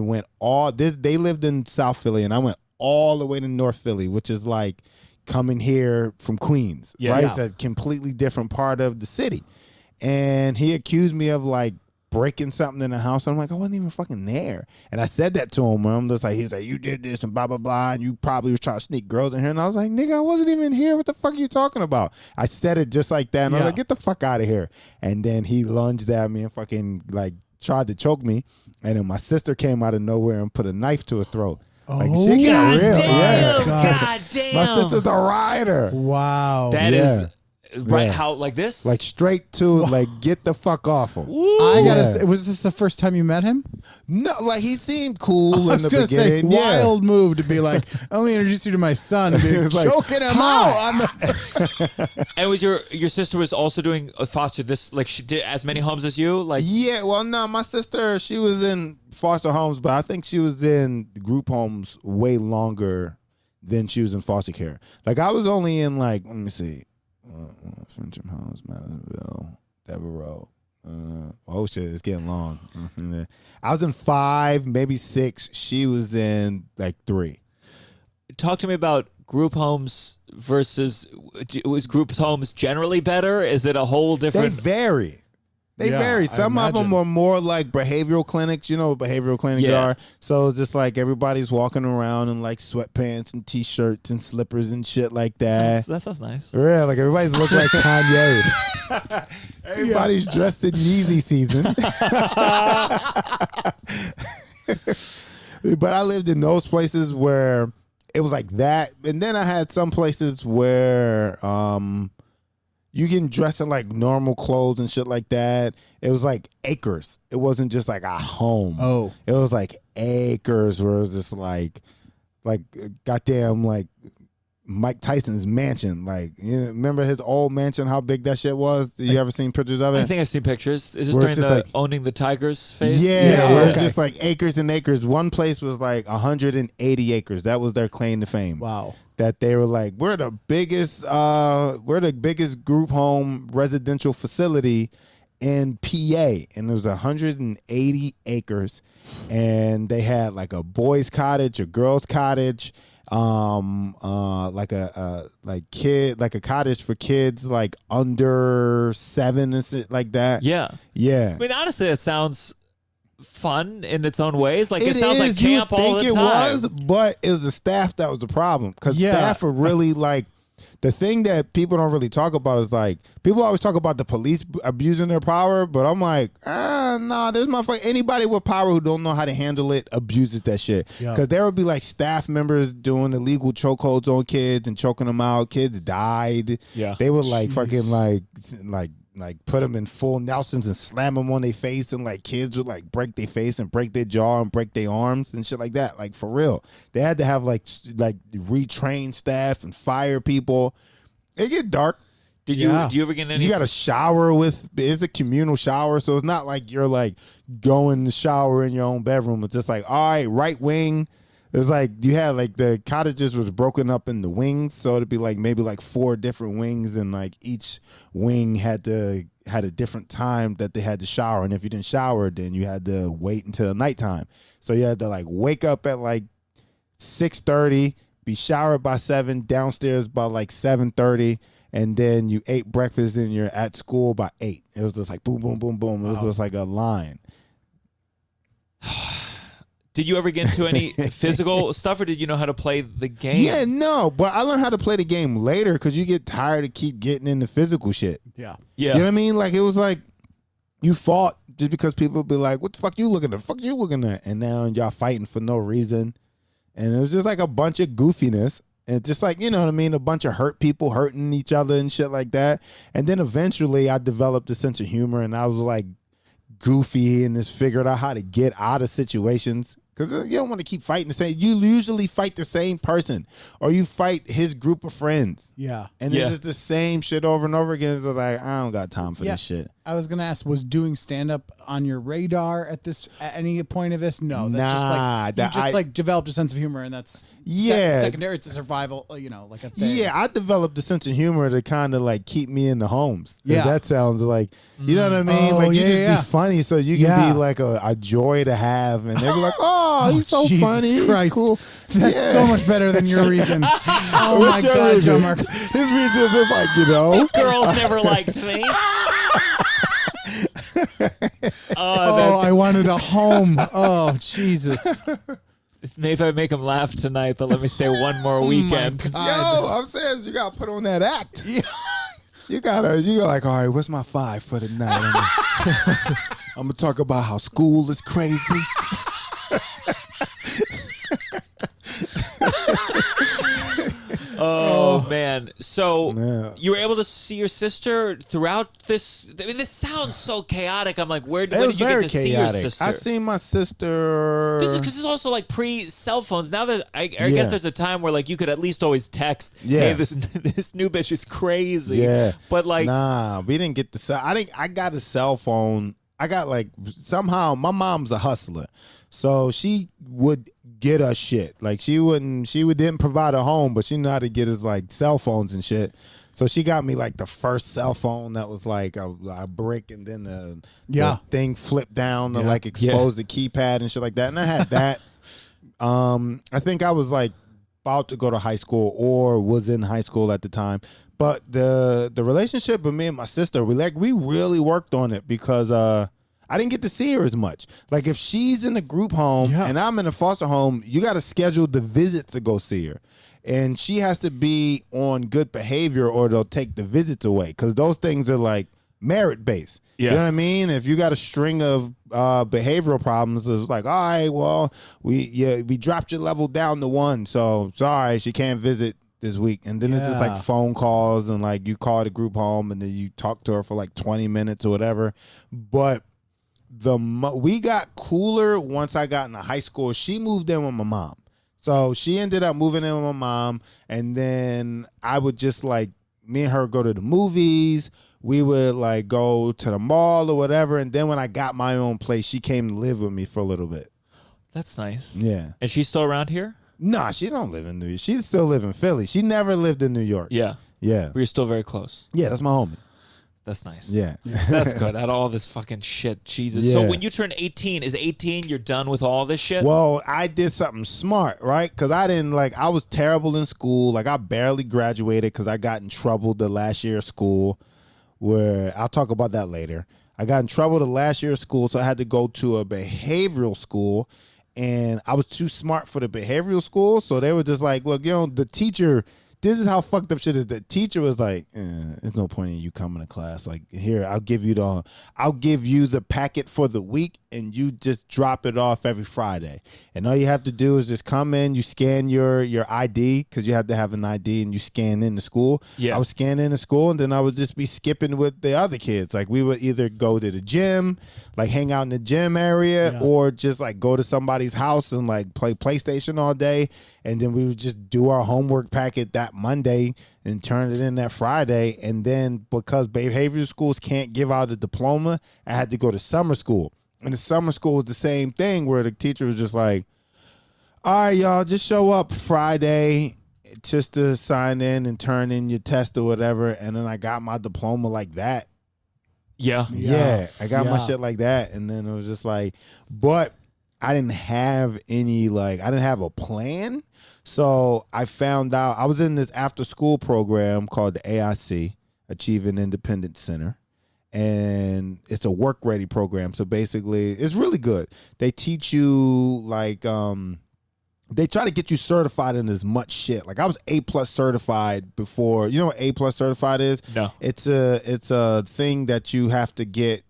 they lived in South Philly and I went all the way to North Philly, which is like coming here from Queens, right? Yeah. It's a completely different part of the city. And he accused me of like breaking something in the house. I'm like, I wasn't even fucking there. And I said that to him. And I'm just like, he's like, you did this and blah, blah, blah. And you probably was trying to sneak girls in here. And I was like, nigga, I wasn't even here. What the fuck are you talking about? I said it just like that. And I was Yeah. like, get the fuck out of here. And then he lunged at me and fucking like tried to choke me. And then my sister came out of nowhere and put a knife to her throat. Like, Oh, shit got God real. damn! Yeah. God damn! My sister's a rider. wow. That Yeah. is right. Yeah. How like this? Like straight to like get the fuck off him. I gotta Yeah. say, was this the first time you met him? No, like he seemed cool I in was the gonna say, beginning. Yeah. wild move to be like, let me introduce you to my son, and be It's like, choking him "Hi." out on the. And was your sister was also doing a foster this like she did as many homes as you like Yeah, well, no, my sister, she was in foster homes, but I think she was in group homes way longer than she was in foster care. Like I was only in like, let me see, Fincham House, Madisonville, Devereaux. Oh shit, it's getting long. I was in 5, maybe 6. She was in like 3. talk to me about group homes versus was group homes generally better? Is it a whole They different? vary. They Yeah, vary. I Some of them imagine. are more like behavioral clinics. You know what behavioral clinics Yeah. are? So it's just like everybody's walking around in like sweatpants and t-shirts and slippers and shit like that. That sounds nice. Yeah, like everybody's look like Kanye. Everybody's dressed in Yeezy season. But I lived in those places where it was like that. And then I had some places where you can dress in like normal clothes and shit like that. It was like acres. It wasn't just like a home. Oh. It was like acres where it was just like goddamn like Mike Tyson's mansion. Like, you know, remember his old mansion, how big that shit was? You ever seen pictures of it? I think I've seen pictures. Is this Where during it's just the like- owning the Tigers phase? Yeah, where it's okay. just like acres and acres. One place was like 180 acres. That was their claim to fame. Wow. That they were like, we're the biggest group home residential facility in PA, and it was 180 acres, and they had like a boys' cottage, a girls' cottage, like a cottage for kids like under 7 and shit like that. Yeah. Yeah. I mean, honestly, it sounds fun in its own ways. Like it, It sounds like is, you camp would all think the it time. was, but it was the staff that was the problem. Because Yeah. staff are really like, the thing that people don't really talk about is like, people always talk about the police abusing their power, but I'm like, nah, there's anybody with power who don't know how to handle it abuses that shit. Yeah. Because there would be like staff members doing illegal chokeholds on kids and choking them out. Kids died. Yeah. They would like fucking like put them in full Nelsons and slam them on their face, and like kids would like break their face and break their jaw and break their arms and shit like that. Like for real, they had to have like retrain staff and fire people. It get dark. Do you ever get any? You got to shower with. It's a communal shower, so it's not like you're like going to shower in your own bedroom. It's just like, all right, right wing. It's like you had like the cottages was broken up into wings, so it'd be like maybe like 4 different wings, and like each wing had a different time that they had to shower, and if you didn't shower, then you had to wait until the nighttime. So you had to like wake up at like 6:30, be showered by 7, downstairs by like 7:30, and then you ate breakfast and you're at school by 8. It was just like boom, boom, boom, boom. It was just like a line. Did you ever get into any physical stuff, or did you know how to play the game? Yeah, no, but I learned how to play the game later because you get tired of keep getting into physical shit. Yeah. Yeah. You know what I mean? Like it was like you fought just because people would be like, "What the fuck you looking at? Fuck you looking at?" And now y'all fighting for no reason, and it was just like a bunch of goofiness. And just like, you know what I mean, a bunch of hurt people hurting each other and shit like that. And then eventually I developed a sense of humor, and I was like goofy and just figured out how to get out of situations. Because you don't want to keep fighting the same. You usually fight the same person, or you fight his group of friends. Yeah. And Yeah. it's just the same shit over and over again. It's like, I don't got time for Yeah. this shit. I was gonna ask, was doing stand up on your radar at any point of this? No, that's just Nah, like that you just I- like developed a sense of humor, and that's Yeah. secondary. It's a survival, like a thing. Yeah, I developed a sense of humor to kind of like keep me in the homes. 'Cause Yeah. that sounds like, you know what I mean? Oh, Like you yeah, just yeah. be funny, so you can Yeah. be like a joy to have, and they'll be like, "Oh, he's so Jesus funny, he's Christ. cool." That's Yeah. so much better than your reason. Oh my What's your God, reason? Gianmarco. His reason is just like, you know, Girls never liked me. Oh, I wanted a home. Oh, Jesus. Maybe if I make him laugh tonight, they'll let me stay one more weekend. yo, I'm saying you gotta put on that act. You gotta like, all right, what's my 5 for the night? I'm gonna talk about how school is crazy. Oh man! So Yeah. you were able to see your sister throughout this. I mean, this sounds so chaotic. I'm like, when It did was you get very to see chaotic. your sister? I seen my sister. This is because it's also like pre-cell phones. Now that I Yeah. guess there's a time where like you could at least always text. Yeah. Hey, this new bitch is crazy. Yeah. But like, nah, we didn't get the cell. I got a cell phone. I got like somehow my mom's a hustler, so she would get us shit. Like she didn't provide a home, but she knew how to get us like cell phones and shit. So she got me like the first cell phone that was like a brick, and then the thing flipped down to like expose the keypad and shit like that. And I had that. I think I was like about to go to high school or was in high school at the time. But the relationship with me and my sister, we really worked on it because I didn't get to see her as much. Like if she's in a group home and I'm in a foster home, you got to schedule the visits to go see her. And she has to be on good behavior or they'll take the visits away because those things are like merit based. Yeah. You know what I mean? If you got a string of behavioral problems, it's like, all right, well, we dropped your level down to 1, so sorry, she can't visit this week. And then it's just like phone calls and like you call the group home and then you talk to her for like 20 minutes or whatever. But we got cooler once I got into high school. She moved in with my mom. So she ended up moving in with my mom, and then I would just like, me and her go to the movies. We would like go to the mall or whatever. And then when I got my own place, she came to live with me for a little bit. That's nice. Yeah. And she's still around here? Nah, she don't live in New York. She still live in Philly. She never lived in New York. Yeah. Yeah. But you're still very close. Yeah, that's my homie. That's nice. Yeah. That's good. Out of all this fucking shit. Jesus. Yeah. So when you turn 18, is 18 you're done with all this shit? Well, I did something smart, right? Because I was terrible in school. Like I barely graduated because I got in trouble the last year of school, where I'll talk about that later. I got in trouble the last year of school, so I had to go to a behavioral school, and I was too smart for the behavioral school. So they were just like, look, the teacher, this is how fucked up shit is. The teacher was like, there's no point in you coming to class. Like, here, I'll give you the packet for the week, and you just drop it off every Friday. And all you have to do is just come in, you scan your ID, because you have to have an ID, and you scan into school. Yeah. I was scanning into school, and then I would just be skipping with the other kids. Like, we would either go to the gym, like hang out in the gym area, or just like go to somebody's house and like play PlayStation all day. And then we would just do our homework packet that Monday and turn it in that Friday. And then because behavioral schools can't give out a diploma, I had to go to summer school. And the summer school was the same thing, where the teacher was just like, all right, y'all, just show up Friday just to sign in and turn in your test or whatever. And then I got my diploma like that. Yeah, I got my shit like that. And then it was just like, but I didn't have any, I didn't have a plan. So I found out, I was in this after school program called the AIC, Achieving Independent Center. And it's a work ready program. So basically it's really good. They teach you they try to get you certified in as much shit. Like I was A+ certified before. You know what A+ certified is? No. It's a thing that you have to get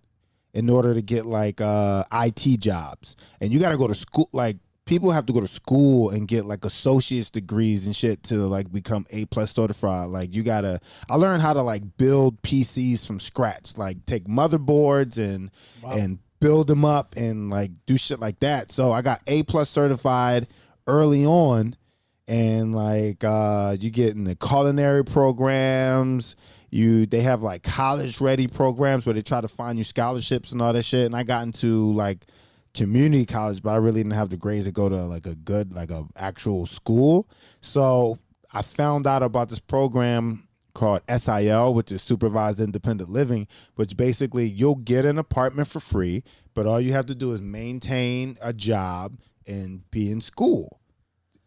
in order to get IT jobs. And you got to go to school. Like people have to go to school and get associate's degrees and shit to become A+ certified. I learned how to build PCs from scratch, take motherboards and build them up and do shit like that. So I got A+ certified early on, and you get in the culinary programs. They have college ready programs where they try to find you scholarships and all that shit. And I got into community college, but I really didn't have the grades to go to a good a actual school. So I found out about this program called SIL, which is Supervised Independent Living, which basically you'll get an apartment for free, but all you have to do is maintain a job and be in school.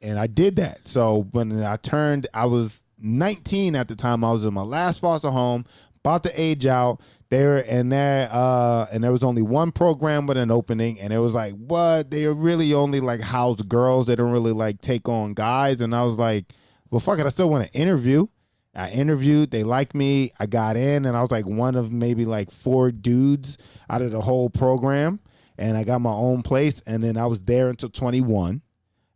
And I did that. So when I was 19 at the time. I was in my last foster home, about to age out. And there was only one program with an opening, and it was what? They really only house girls. They don't really take on guys. And I was like, well, fuck it. I still want to interview. I interviewed. They liked me. I got in, and I was one of maybe 4 dudes out of the whole program. And I got my own place, and then I was there until 21.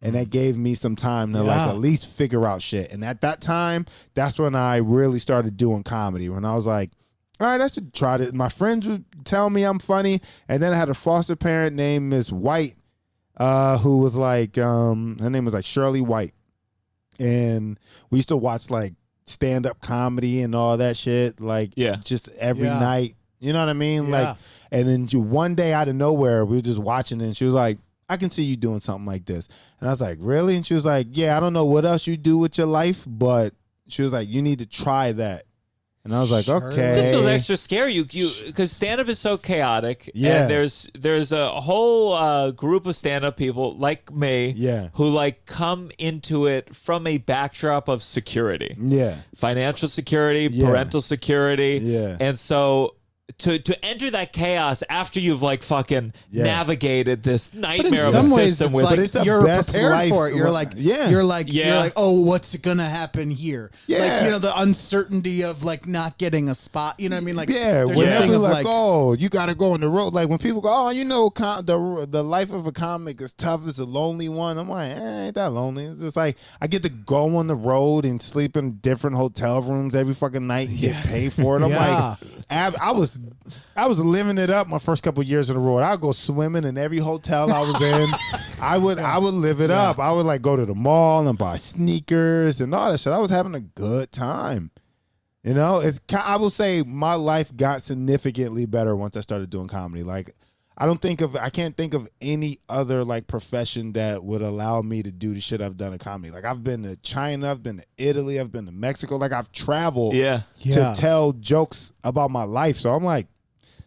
And that gave me some time to at least figure out shit. And at that time, that's when I really started doing comedy. When I was like, all right, I should try this. My friends would tell me I'm funny. And then I had a foster parent named Miss White, who was her name was Shirley White. And we used to watch stand-up comedy and all that shit. Just every night. You know what I mean? Yeah. And then one day out of nowhere, we were just watching it, and she was like, I can see you doing something like this. And I was like, really? And she was like, yeah, I don't know what else you do with your life, but she was like, you need to try that. And I was like, Sure. okay. This feels extra scary. You because stand up is so chaotic. Yeah. And there's a whole group of stand up people like me. Yeah. Who like come into it from a backdrop of security. Yeah. Financial security, Yeah. parental security. Yeah. And so to enter that chaos after you've like fucking Yeah. navigated this But in nightmare of a some ways, system it's with like it's the you're best prepared life. for it. You're like, Yeah. you're like, Yeah. oh, what's gonna happen here? Yeah. Like, you know, the uncertainty of like not getting a spot. You know what I mean? Like, Yeah, there's when a they thing be of like, like, oh, you got to go on the road. Like when people go, oh, you know, the life of a comic is tough. It's a lonely one. I'm like, ain't that lonely? It's just like I get to go on the road and sleep in different hotel rooms every fucking night and get paid for it. I'm Yeah. like, I was living it up my first couple years on the road. I'd go swimming in every hotel I was in. I would live it up. I would like go to the mall and buy sneakers and all that shit. I was having a good time. You know, I will say my life got significantly better once I started doing comedy. Like, I can't think of any other like profession that would allow me to do the shit I've done in comedy. Like, I've been to China, I've been to Italy, I've been to Mexico. Like, I've traveled Yeah. to tell jokes about my life. So I'm like,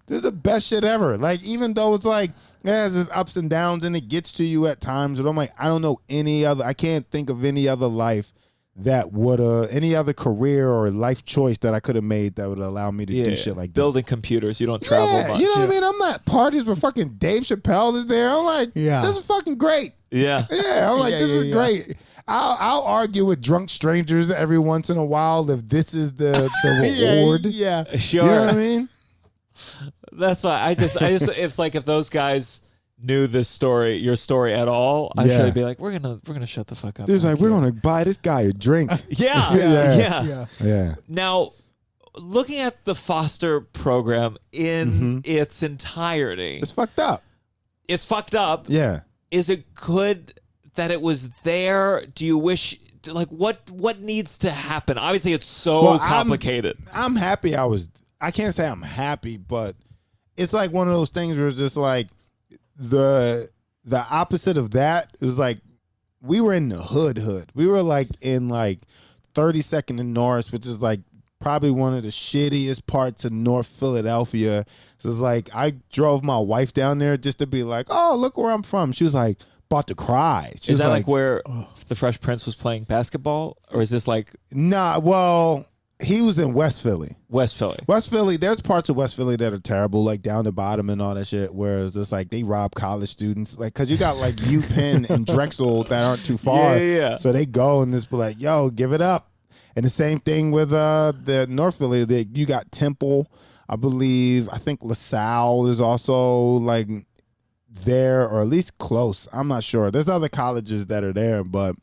this is the best shit ever. Like, even though it's like, yeah, there's ups and downs and it gets to you at times, but I'm like, I can't think of any other life that would any other career or life choice that I could have made that would allow me to do shit like that. Building computers, you don't travel Yeah, much. you know what I mean? I'm not parties where fucking Dave Chappelle is there. I'm like, Yeah. this is fucking great. Yeah. Yeah, I'm like, Yeah, this is yeah. great. I'll argue with drunk strangers every once in a while if this is the reward. yeah. Sure. You know what I mean? That's why I just it's like if those guys knew your story at all, I Yeah. should be like, we're gonna shut the fuck up. Dude's like, back we're here." gonna buy this guy a drink. Yeah. Yeah. Yeah. Yeah. Now, looking at the foster program in its entirety, It's fucked up. it's fucked up. Yeah. Is it good that it was there? Do you wish like what needs to happen? Obviously, it's so Well, complicated. I'm happy I can't say I'm happy, but it's like one of those things where it's just like the opposite of that is like we were in the hood. We were like in like 32nd and Norris, which is like probably one of the shittiest parts of North Philadelphia. So it's like I drove my wife down there just to be like, oh, look where I'm from. She was like about to cry. She Is was that like where the Fresh Prince was playing basketball, or is this like nah, well, he was in West Philly. West Philly? West Philly, there's parts of West Philly that are terrible, like down the bottom and all that shit, where it's just like they rob college students. Like, because you got like UPenn and Drexel that aren't too far. Yeah. So they go and just be like, yo, give it up. And the same thing with the North Philly. You got Temple, I think LaSalle is also like there, or at least close. I'm not sure. There's other colleges that are there, but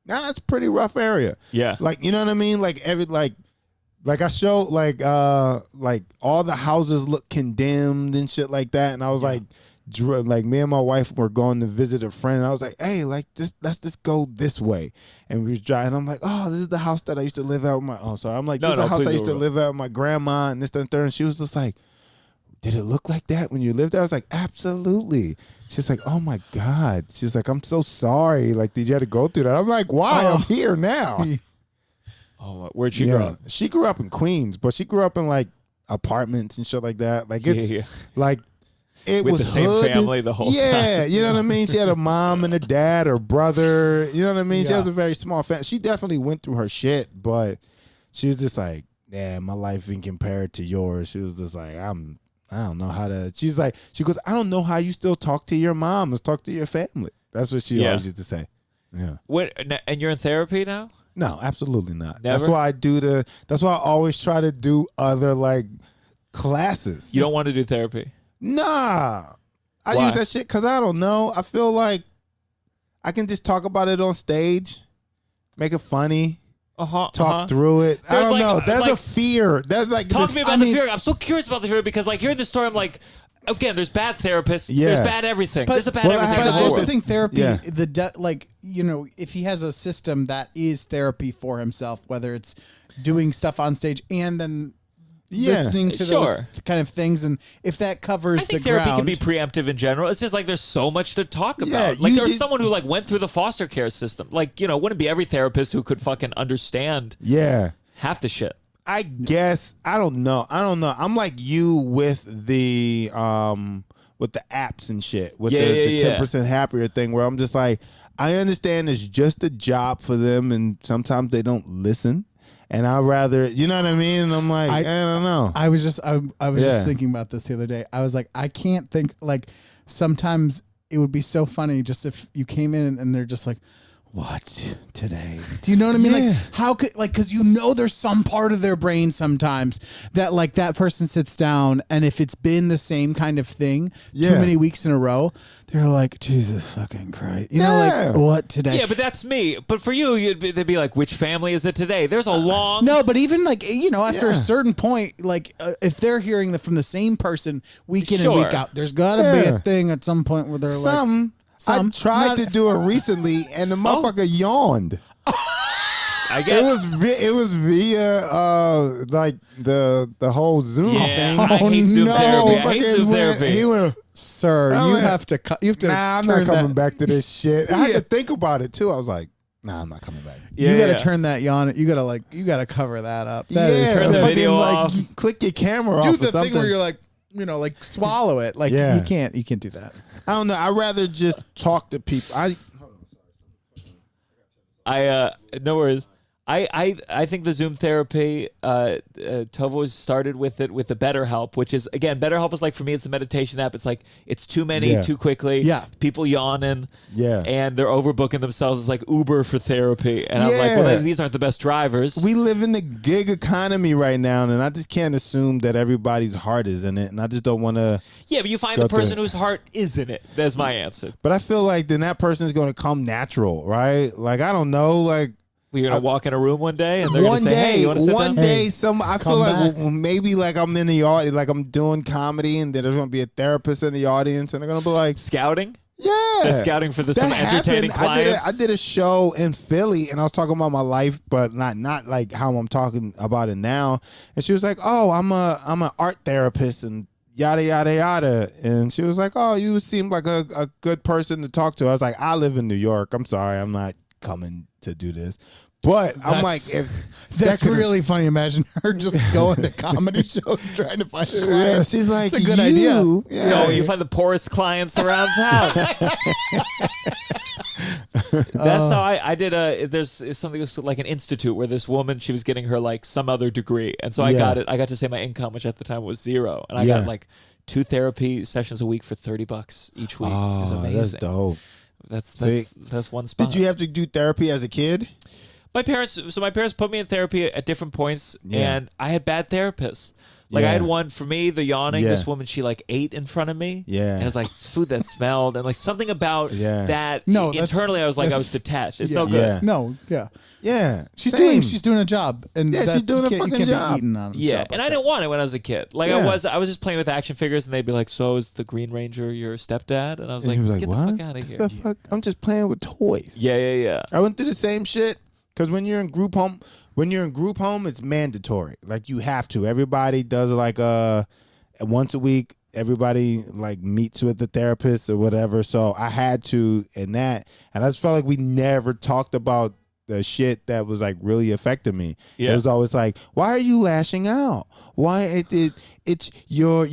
it's a pretty rough area. Yeah. Like, you know what I mean? Like like I showed like all the houses look condemned and shit like that, and I was like me and my wife were going to visit a friend, and I was like, hey, like let's just go this way, and we was driving. I'm like, oh, this is the house that I used to live at with my. Oh, sorry, I'm like, this is the house I used to live at with my grandma, and this and third. And she was just like, did it look like that when you lived there? I was like, absolutely. She's like, oh my God. She's like, I'm so sorry. Like, did you have to go through that? I'm like, why? I'm here now. Oh, where'd she grow up? She grew up in Queens, but she grew up in like apartments and shit like that. Like it's like it With was the same hood. family the whole Yeah, time. you know what I mean? She had a mom and a dad or brother. You know what I mean? She Yeah. has a very small family. She definitely went through her shit, but she was just like, yeah, my life in compared to yours. She was just like, I don't know how to. She's like, she goes, I don't know how you still talk to your mom. Let's talk to your family. That's what she always used to say. Yeah. And you're in therapy now? No, absolutely not. Never? That's why that's why I always try to do other like classes. You don't want to do therapy? Nah. I Why? use that shit because I don't know. I feel like I can just talk about it on stage, make it funny, talk through it. I There's don't like- know. There's like- a fear. There's like Talk this- to me I about mean, the fear. I'm so curious about the fear because, like, hearing the story, I'm like, again, there's bad therapists. Yeah. There's bad everything. But- There's a bad well, I everything. had in But the I also world. think therapy, Yeah. like, you know, if he has a system that is therapy for himself, whether it's doing stuff on stage and then listening to those Sure. kind of things, and if that covers I think the therapy ground, can be preemptive in general. It's just like there's so much to talk about. Yeah, Like you there's did- someone who like went through the foster care system. Like, you know, it wouldn't be every therapist who could fucking understand yeah. half the shit. I guess I don't know. I'm like you with the apps and shit with the 10% happier thing, where I'm just like, I understand it's just a job for them, and sometimes they don't listen. And I'd rather, you know what I mean? And I'm like, I don't know. I was just thinking about this the other day. I was like, I can't think, like, sometimes it would be so funny just if you came in and they're just like, what today? Do you know what I mean? Yeah. Like, how could, like, because you know there's some part of their brain sometimes that, like, that person sits down, and if it's been the same kind of thing too many weeks in a row, they're like, Jesus fucking Christ. You know, like, what today? Yeah, but that's me. But for you, they'd be like, which family is it today? There's a long... No, but even, like, you know, after a certain point, like, if they're hearing from the same person week in and week out, there's got to be a thing at some point where they're like... I tried to do it recently, and the motherfucker yawned. I guess it was via like the whole Zoom thing. I hate Zoom therapy. I hate Zoom therapy. He went, sir, you have to. Nah, I'm not coming back to this shit. I had to think about it too. I was like, nah, I'm not coming back. You got to turn that yawn. You got to cover that up. Turn the video off. Click your camera off. Do or the something. thing where you're like, you know, like swallow it. Like you can't do that. I don't know. I'd rather just talk to people. No worries. I think the Zoom therapy, Tovo started with it with the BetterHelp, which is, again, BetterHelp is like, for me, it's a meditation app. It's like, it's too many too quickly. Yeah. People yawning. Yeah. And they're overbooking themselves. It's like Uber for therapy. And I'm like, well, these aren't the best drivers. We live in the gig economy right now, and I just can't assume that everybody's heart is in it, and I just don't want to. Yeah, but you find the person whose heart is in it. That's my answer. But I feel like then that person's going to come natural, right? Like, I don't know, like. We're gonna walk in a room one day, and they're gonna say, "Hey, you want to sit down?" One day, I feel like maybe like I'm in the audience, like I'm doing comedy, and then there's gonna be a therapist in the audience, and they're gonna be like, scouting. Yeah, they're scouting for some entertaining clients. I did a show in Philly, and I was talking about my life, but not like how I'm talking about it now. And she was like, "Oh, I'm an art therapist," and yada yada yada. And she was like, "Oh, you seem like a good person to talk to." I was like, "I live in New York. I'm sorry, I'm not coming to do this." But I'm like, that's really funny. Imagine her just going to comedy shows trying to find a client. Yeah, she's like, it's a good idea. Yeah. You find the poorest clients around town. That's how I did there's something like an institute where this woman, she was getting her like some other degree, and so I got to say my income, which at the time was zero, and I got like 2 therapy sessions a week for $30 each week. It was amazing. That's dope. That's one spot. Did you have to do therapy as a kid? My parents put me in therapy at different points, and I had bad therapists. Like I had one for me, the yawning. This woman, she like ate in front of me. Yeah, and it was like food that smelled, and like something about that. No, internally I was like, I was detached. It's no good. Yeah. No, yeah. She's Same. doing a job, and she's doing a fucking job. And I didn't want it when I was a kid. Like I was just playing with action figures, and they'd be like, "So is the Green Ranger your stepdad?" And I was like, "Get the fuck out of here!" The fuck? I'm just playing with toys. Yeah. I went through the same shit. Because when you're in group home, it's mandatory. Like you have to. Everybody does like once a week. Everybody like meets with the therapist or whatever. So I had to in that, and I just felt like we never talked about the shit that was like really affecting me. Yeah. It was always like, why are you lashing out? Why it's your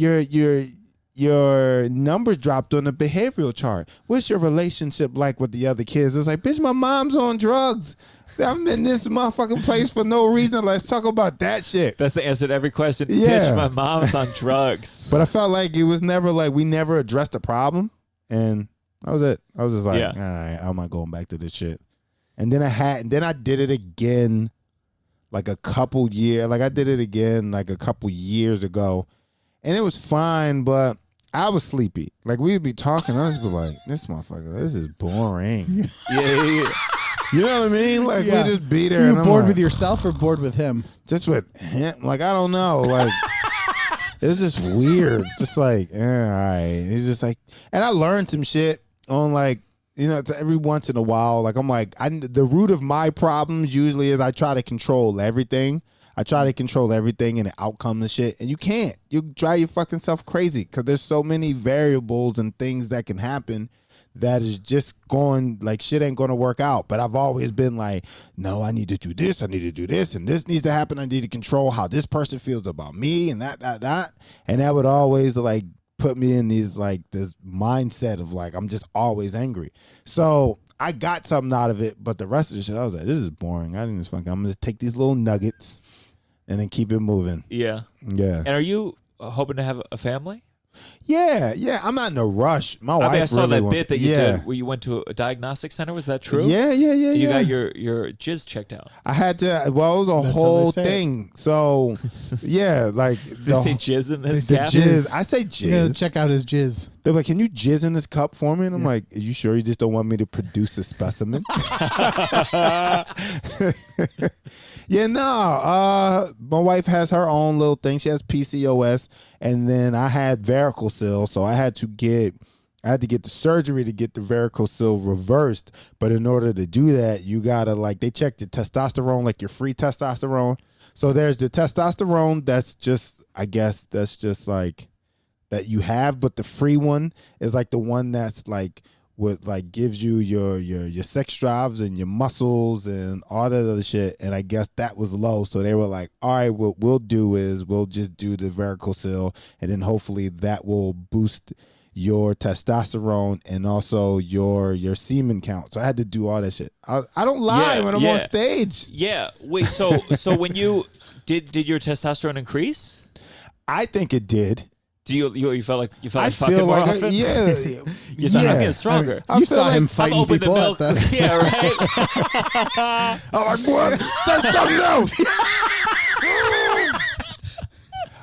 numbers dropped on the behavioral chart. What's your relationship like with the other kids? It's like, bitch, my mom's on drugs. I'm in this motherfucking place for no reason. Let's talk about that shit. That's the answer to every question. Yeah. Bitch, my mom's on drugs. But I felt like it was never like we never addressed the problem, and that was it. I was just like, all right, I'm not going back to this shit. And then I did it again, like a couple years. Like I did it again like a couple years ago, and it was fine, but I was sleepy. Like we'd be talking, I was be like, this motherfucker, this is boring. Yeah. You know what I mean? Like we just be there. Are you bored with yourself or bored with him? Just with him. Like I don't know. Like it was just weird. Just like, all right. He's just like, and I learned some shit on like, you know, every once in a while. Like I'm like, the root of my problems usually is I try to control everything. I try to control everything and the outcome and shit, and you can't. You drive your fucking self crazy because there's so many variables and things that can happen that is just going like shit ain't going to work out. But I've always been like, no, I need to do this. I need to do this. And this needs to happen. I need to control how this person feels about me and that. And that would always like put me in these like this mindset of like, I'm just always angry. So I got something out of it. But the rest of the shit, I was like, this is boring. I think it's fucking, I'm going to take these little nuggets and then keep it moving. Yeah. Yeah. And are you hoping to have a family? Yeah. I'm not in a rush. My wife I saw really that wants bit that you did where you went to a diagnostic center. Was that true? Yeah. You got your jizz checked out. I had to. Well, it was a That's whole how they say thing. So, yeah, like They say jizz in this the cap? jizz. I say You gotta jizz. check out his jizz. They're like, can you jizz in this cup for me? And I'm like, are you sure you just don't want me to produce a specimen? Yeah, no. My wife has her own little thing. She has PCOS, and then I had varicocele, so I had to get the surgery to get the varicocele reversed. But in order to do that, you gotta like they check the testosterone, like your free testosterone. So there's the testosterone that's just, I guess that's just like that you have, but the free one is like the one that's like what like gives you your sex drives and your muscles and all that other shit. And I guess that was low, so they were like, all right, what we'll do is we'll just do the varicocele, and then hopefully that will boost your testosterone and also your semen count. So I had to do all that shit. I don't lie when I'm on stage. Yeah. Wait. So when you did your testosterone increase? I think it did. Do you felt like I fucking feel more like often? you I'm getting stronger. I You feel saw like him I'm fighting open the people milk. at the. Yeah, right. I'm like, what? Say something else.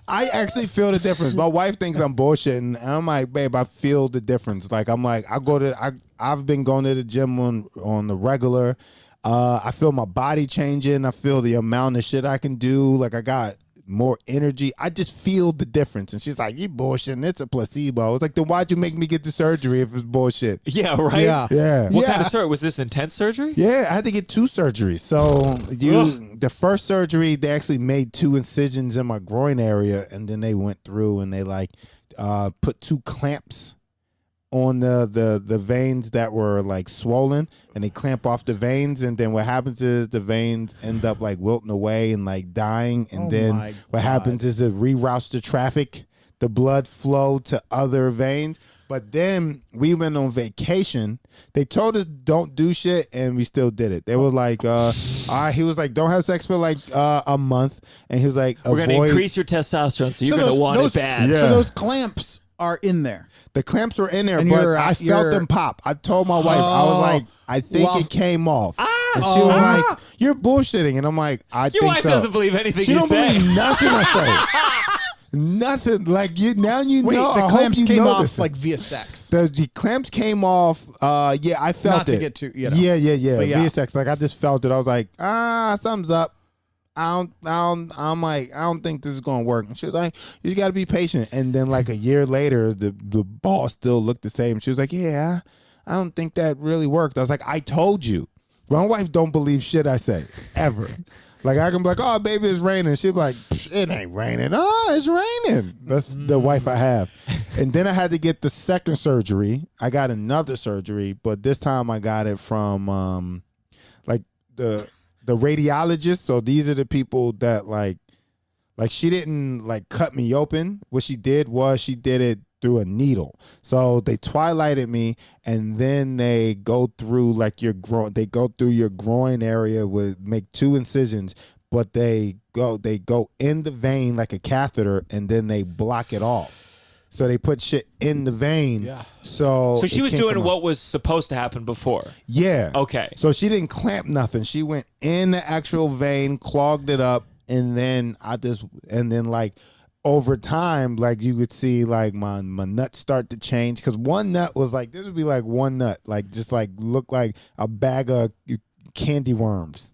I actually feel the difference. My wife thinks I'm bullshitting, and I'm like, babe, I feel the difference. Like, I'm like, I've been going to the gym on the regular. I feel my body changing. I feel the amount of shit I can do. Like, I got more energy. I just feel the difference. And she's like, you bullshitting. It's a placebo. I was like, then why'd you make me get the surgery if it's bullshit? Yeah, right. Yeah. What kind of surgery was this? Intense surgery? Yeah, I had to get 2 surgeries. So the first surgery, they actually made 2 incisions in my groin area, and then they went through and they like put 2 clamps on the veins that were like swollen, and they clamp off the veins, and then what happens is the veins end up like wilting away and like dying, and then what happens is it reroutes the traffic, the blood flow to other veins. But then we went on vacation. They told us don't do shit, and we still did it. They were like, all right, he was like, don't have sex for like a month, and he was like, we're gonna increase your testosterone, so you're gonna want it bad. Yeah. So those clamps are in there. The clamps were in there, And but I felt them pop. I told my wife, I was like, I think it came off. And she was like, you're bullshitting. And I'm like, I think so. Your wife doesn't believe anything She you don't say. believe nothing I say. Nothing. Like, you now you Wait, know. the I clamps hope you came know off this. like via sex. The clamps came off. Yeah, I felt Not it. to get too, you know. Yeah. But yeah. Via sex. Like, I just felt it. I was like, something's up. I'm like, I don't think this is gonna work. And she was like, you just gotta be patient. And then like a year later, the ball still looked the same. She was like, yeah, I don't think that really worked. I was like, I told you. My wife don't believe shit I say ever. Like, I can be like, oh, baby, it's raining. She'd be like, it ain't raining. Oh, it's raining. That's the wife I have. And then I had to get the second surgery. I got another surgery, but this time I got it from like the radiologist. So these are the people that like she didn't like cut me open. What she did was she did it through a needle. So they twilighted me, and then they go through like your groin. They go through your groin area with make 2 incisions, but they go in the vein like a catheter, and then they block it off. So they put shit in the vein. Yeah. So she was doing what was supposed to happen before. Yeah. Okay. So she didn't clamp nothing. She went in the actual vein, clogged it up, and then like over time, like you would see like my nuts start to change, because one nut was like, this would be like one nut, like just like look like a bag of candy worms.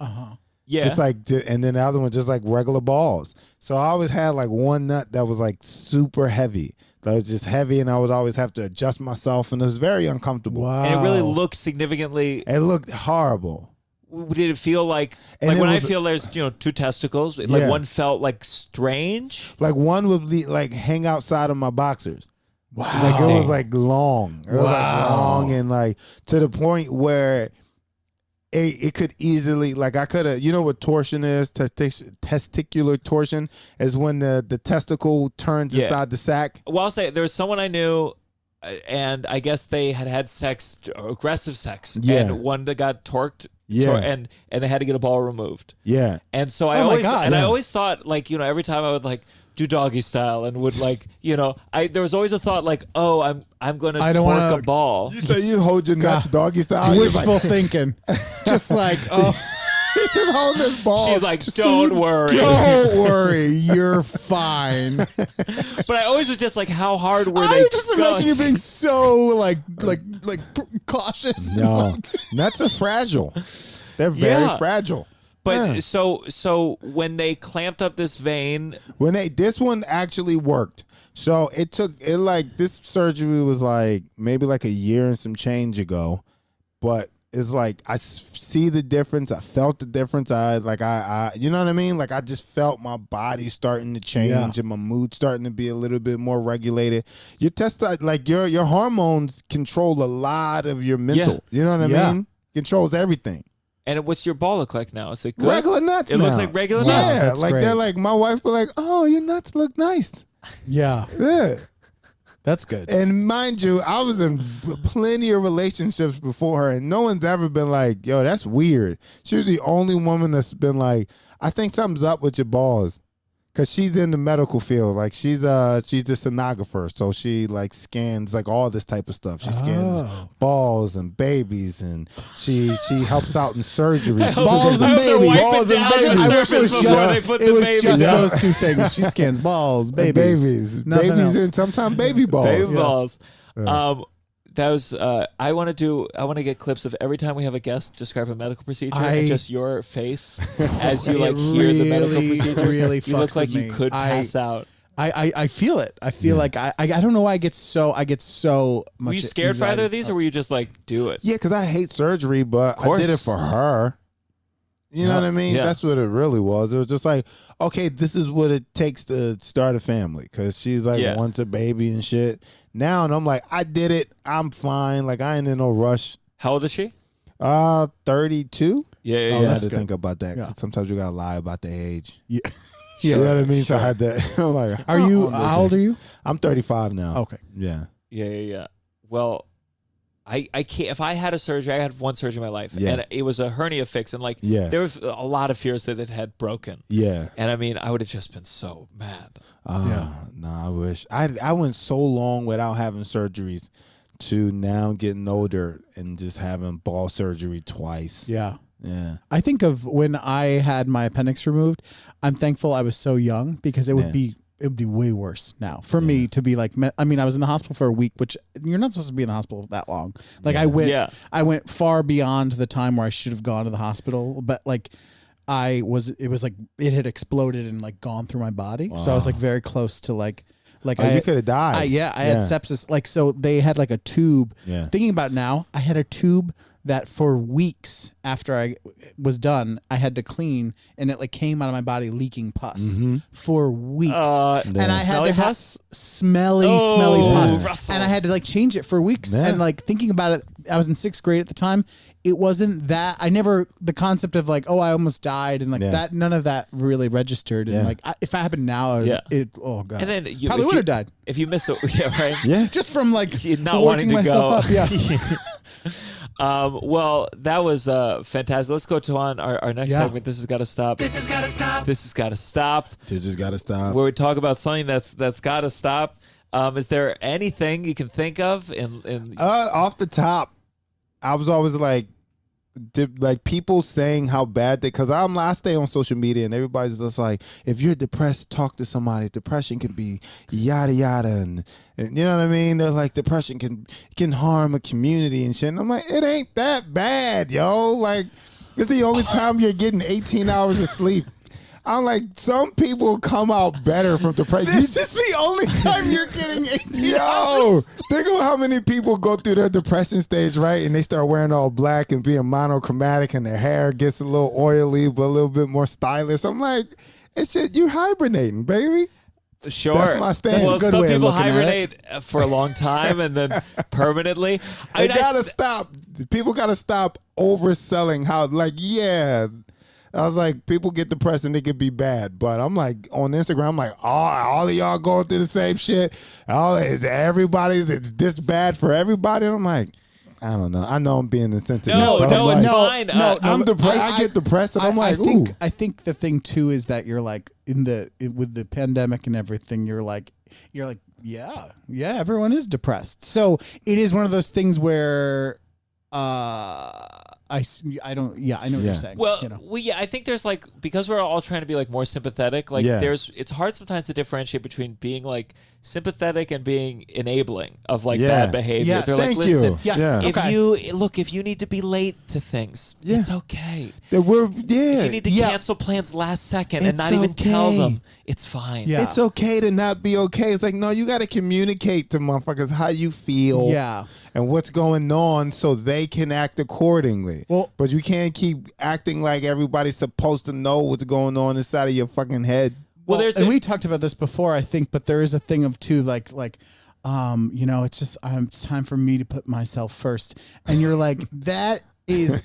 Yeah. Just like, and then the other one just like regular balls. So I always had like one nut that was like super heavy. That was just heavy, and I would always have to adjust myself, and it was very uncomfortable. Wow. And it really looked significantly. It looked horrible. Did it feel like And it when I was- feel there's two testicles, like Yeah. one felt like strange? Like one would be like hang outside of my boxers. Wow. Like it was like long. It was like Wow. long and like to the point where it could easily like I could have what torsion is? Testicular torsion is when the testicle turns Yeah. inside the sack. Well, I'll say there was someone I knew, and I guess they had sex, aggressive sex, Yeah. and one that got torqued, Yeah. and they had to get a ball removed. Yeah. And so I Oh my always God, and I yeah. always thought like every time I would like do doggy style and would like there was always a thought like, oh, I'm going to I don't torque wanna- a ball. So you hold your nuts God. doggy style. You're Wishful like, thinking. Just like, oh, just hold this ball. She's like, don't worry. don't worry, you're fine. But I always was just like, how hard were I they? just going? imagine you being so like cautious. No, nuts are fragile. They're very Yeah. fragile. But Yeah. so when they clamped up this vein, When this one actually worked. So this surgery was like maybe like a year and some change ago, but it's like I see the difference. I felt the difference. I you know what I mean? Like I just felt my body starting to change and my mood starting to be a little bit more regulated. Your your hormones control a lot of your mental. You know what I Yeah. mean? Controls everything. and what's your ball look like now? Is it good? Regular nuts. It looks now. like regular Wow. nuts. Yeah, That's like great. they're like my wife be like, "Oh, your nuts look nice." Yeah, Yeah. that's good. And mind you, I was in plenty of relationships before her, and no one's ever been like, "Yo, that's weird." She was the only woman that's been like, "I think something's up with your balls," because she's in the medical field. Like she's the sonographer, so she like scans like all this type of stuff. She scans balls and babies, and she helps out in surgery. She Balls does- and I hope they're babies. wiping Balls and down babies. the I wish it surface was before just, they put it the was babies just down. those two things. She scans balls, babies, nothing babies, else. and sometimes baby balls. Baby balls. That was I want to get clips of every time we have a guest describe a medical procedure and just your face as you like hear the medical really, procedure. really you look fucks like with you me. could pass out. I feel it. I feel like I don't know why I get so much. Were you scared for either of these, or were you just like do it? Yeah, because I hate surgery, but I course. did it for her. You know what I mean? Yeah. That's what it really was. It was just like, okay, this is what it takes to start a family. Because she's like, Yeah. wants a baby and shit. Now, and I'm like, I did it. I'm fine. Like, I ain't in no rush. How old is she? 32? Yeah, I yeah. had to good. think about that. 'Cause Yeah. sometimes you got to lie about the age. Yeah. You know what I mean? So I had to, I'm like, Are you? on this How old shit. are you? I'm 35 now. Okay. Yeah. Yeah. Well, I can't. If I had a surgery, I had one surgery in my life, Yeah. and it was a hernia fix, and like Yeah. there was a lot of fears that it had broken. Yeah. And I mean, I would have just been so mad. No, I wish I went so long without having surgeries to now getting older and just having ball surgery twice. Yeah. Yeah. I think of when I had my appendix removed. I'm thankful I was so young because it would be way worse now for me to be like. I mean, I was in the hospital for a week, which you're not supposed to be in the hospital that long. Like I went far beyond the time where I should have gone to the hospital, but like it was like it had exploded and like gone through my body. So I was like very close to like you could have died. I had sepsis. Like, so they had like a tube. Yeah. Thinking about it now, I had a tube that for weeks after I was done, I had to clean, and it like came out of my body leaking pus for weeks. And I had Smelly to have pus? smelly Oh, pus, Russell. and I had to like change it for weeks. Yeah. And like thinking about it, I was in 6th grade at the time. It wasn't that the concept of like, oh, I almost died, and like that, none of that really registered. And like, if it happened now, oh god, And then you probably would have died. if you miss it. Yeah, right. Yeah. Just from like Not working wanting to myself go. up. Yeah. Well, that was fantastic. Let's go to our next Yeah. segment. This has got to stop. This has got to stop. This has got to stop. This just got to stop. Where we talk about something that's got to stop. Is there anything you can think of in Off the top, I was always like people saying how bad they, because I stay on social media and everybody's just like, if you're depressed, talk to somebody. Depression can be yada yada, and you know what I mean. They're like, depression can harm a community and shit. And I'm like, it ain't that bad, yo. Like, it's the only time you're getting 18 hours of sleep. I'm like, some people come out better from depression. This is the only time you're getting 18 Yo, hours. think of how many people go through their depression stage, right? And they start wearing all black and being monochromatic, and their hair gets a little oily, but a little bit more stylish. I'm like, it's just you hibernating, baby. Sure. That's my stance. Well, That's a good some way of people looking at it. hibernate for a long time and then permanently. They gotta stop. People gotta stop overselling how, like, yeah. I was like, people get depressed and they could be bad. But I'm like, on Instagram, I'm like, all of y'all going through the same shit. Everybody's, it's this bad for everybody. And I'm like, I don't know. I know I'm being insensitive. No, but no, I'm it's like, fine. I'm depressed. I get depressed and I'm like, ooh. I think the thing too is that you're like with the pandemic and everything, you're like, yeah, everyone is depressed. So it is one of those things where, I know what you're saying. Well, you know. I think there's like, because we're all trying to be like more sympathetic, like Yeah. it's hard sometimes to differentiate between being like sympathetic and being enabling of like Yeah. bad behavior. Yes. They're Thank like, you. listen, Yes. Yeah. if you need to be late to things, Yeah. it's okay. That we're, If yeah. you need to Yeah. cancel plans last second and It's not even tell okay. them, it's fine. Yeah. It's okay to not be okay. It's like, no, you got to communicate to motherfuckers how you feel. Yeah. And what's going on so they can act accordingly. Well- but you can't keep acting like everybody's supposed to know what's going on inside of your fucking head. Well, there's and a- we talked about this before, I think, but there is a thing of too, it's just it's time for me to put myself first, and you're like that. Is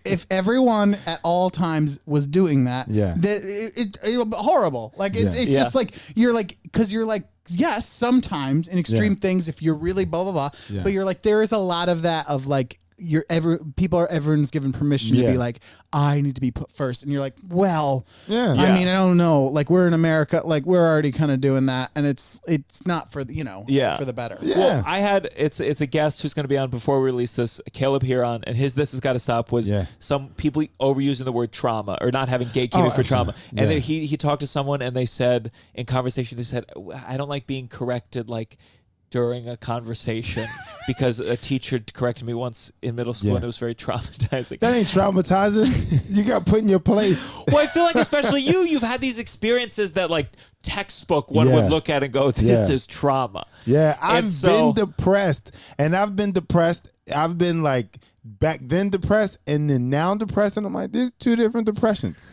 if everyone at all times was doing that, Yeah. it horrible. Like it's Yeah. just like you're like, because you're like, yes, sometimes in extreme things, if you're really blah blah blah, Yeah. but you're like, there is a lot of that of like everyone's given permission to Yeah. be like, I need to be put first, and you're like, well, Yeah. I mean, I don't know, like we're in America, like we're already kind of doing that, and it's not for the for the better. Yeah. Well, I had it's a guest who's going to be on before we release this, Caleb Huron, and this has got to stop was some people overusing the word trauma or not having gatekeeping for trauma, and then he talked to someone and they said in conversation I don't like being corrected like during a conversation because a teacher corrected me once in middle school and it was very traumatizing. That ain't traumatizing. You got put in your place. Well, I feel like especially you've had these experiences that like textbook one would look at and go, this is trauma. Yeah, I've And been depressed, and I've been depressed. I've been like back then depressed, and then now depressed, and I'm like, there's two different depressions.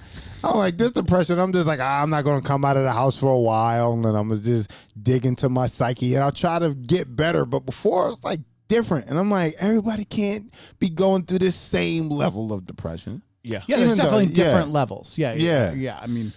I'm like, this depression, I'm just like, I'm not going to come out of the house for a while, and then I'm going to just dig into my psyche, and I'll try to get better. But before, it was like different, and I'm like, everybody can't be going through this same level of depression. Yeah. Yeah, there's Even though- definitely yeah. different levels. Yeah. I mean,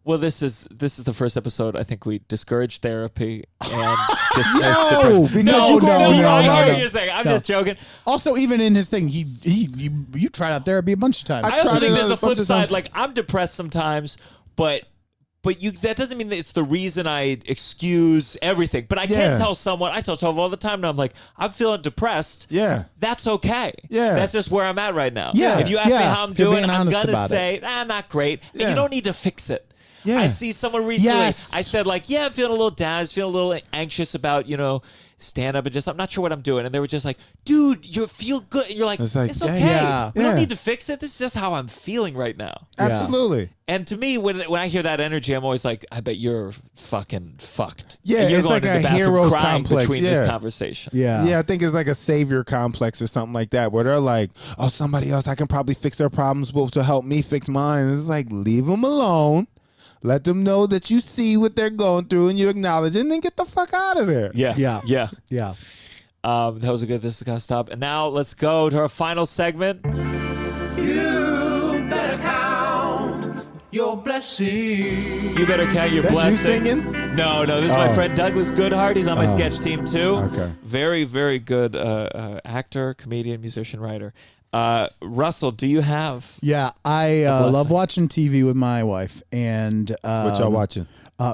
Well, this is the first episode. I think we discourage therapy and dismiss No, depression. because No, you go no, I no, know beyond what that. you're saying. I'm No. just joking. also even in his thing, you tried out therapy a bunch of times. I also tried think it there's a a flip bunch of side. times. Like I'm depressed sometimes, but that doesn't mean that it's the reason I excuse everything. But I Yeah. can't tell someone. I tell someone all the time now. I'm like, I'm feeling depressed. Yeah. That's okay. Yeah. That's just where I'm at right now. Yeah. If you ask me Yeah. how I'm If you're doing, being I'm honest gonna about say, not great. And Yeah. you don't need to fix it. Yeah. I see someone recently. Yes. I said like, I'm feeling a little down. I was feeling a little anxious about, stand up and just I'm not sure what I'm doing. And they were just like, dude, you feel good. And you're like, It's it's, like, okay. yeah. You don't Yeah. need to fix it. This is just how I'm feeling right now. Absolutely. And to me, when I hear that energy, I'm always like, I bet you're fucking fucked. Yeah, And you're it's going like to a the bathroom hero's crying complex, between this yeah. conversation. Yeah, I think it's like a savior complex or something like that, where they're like, oh, somebody else, I can probably fix their problems, will to help me fix mine. And it's like, leave them alone. Let them know that you see what they're going through and you acknowledge it, and then get the fuck out of there. Yeah. Yeah. Yeah. Yeah. That was a good. This is got to stop. And now let's go to our final segment. You better count your blessings. You better count your That's you blessing. singing? No, this is my Oh. friend Douglas Goodhart. He's on my sketch team too. Okay. Very, very good actor, comedian, musician, writer. Russell, do you have? Yeah, I blessing. love watching TV with my wife, and What y'all watching?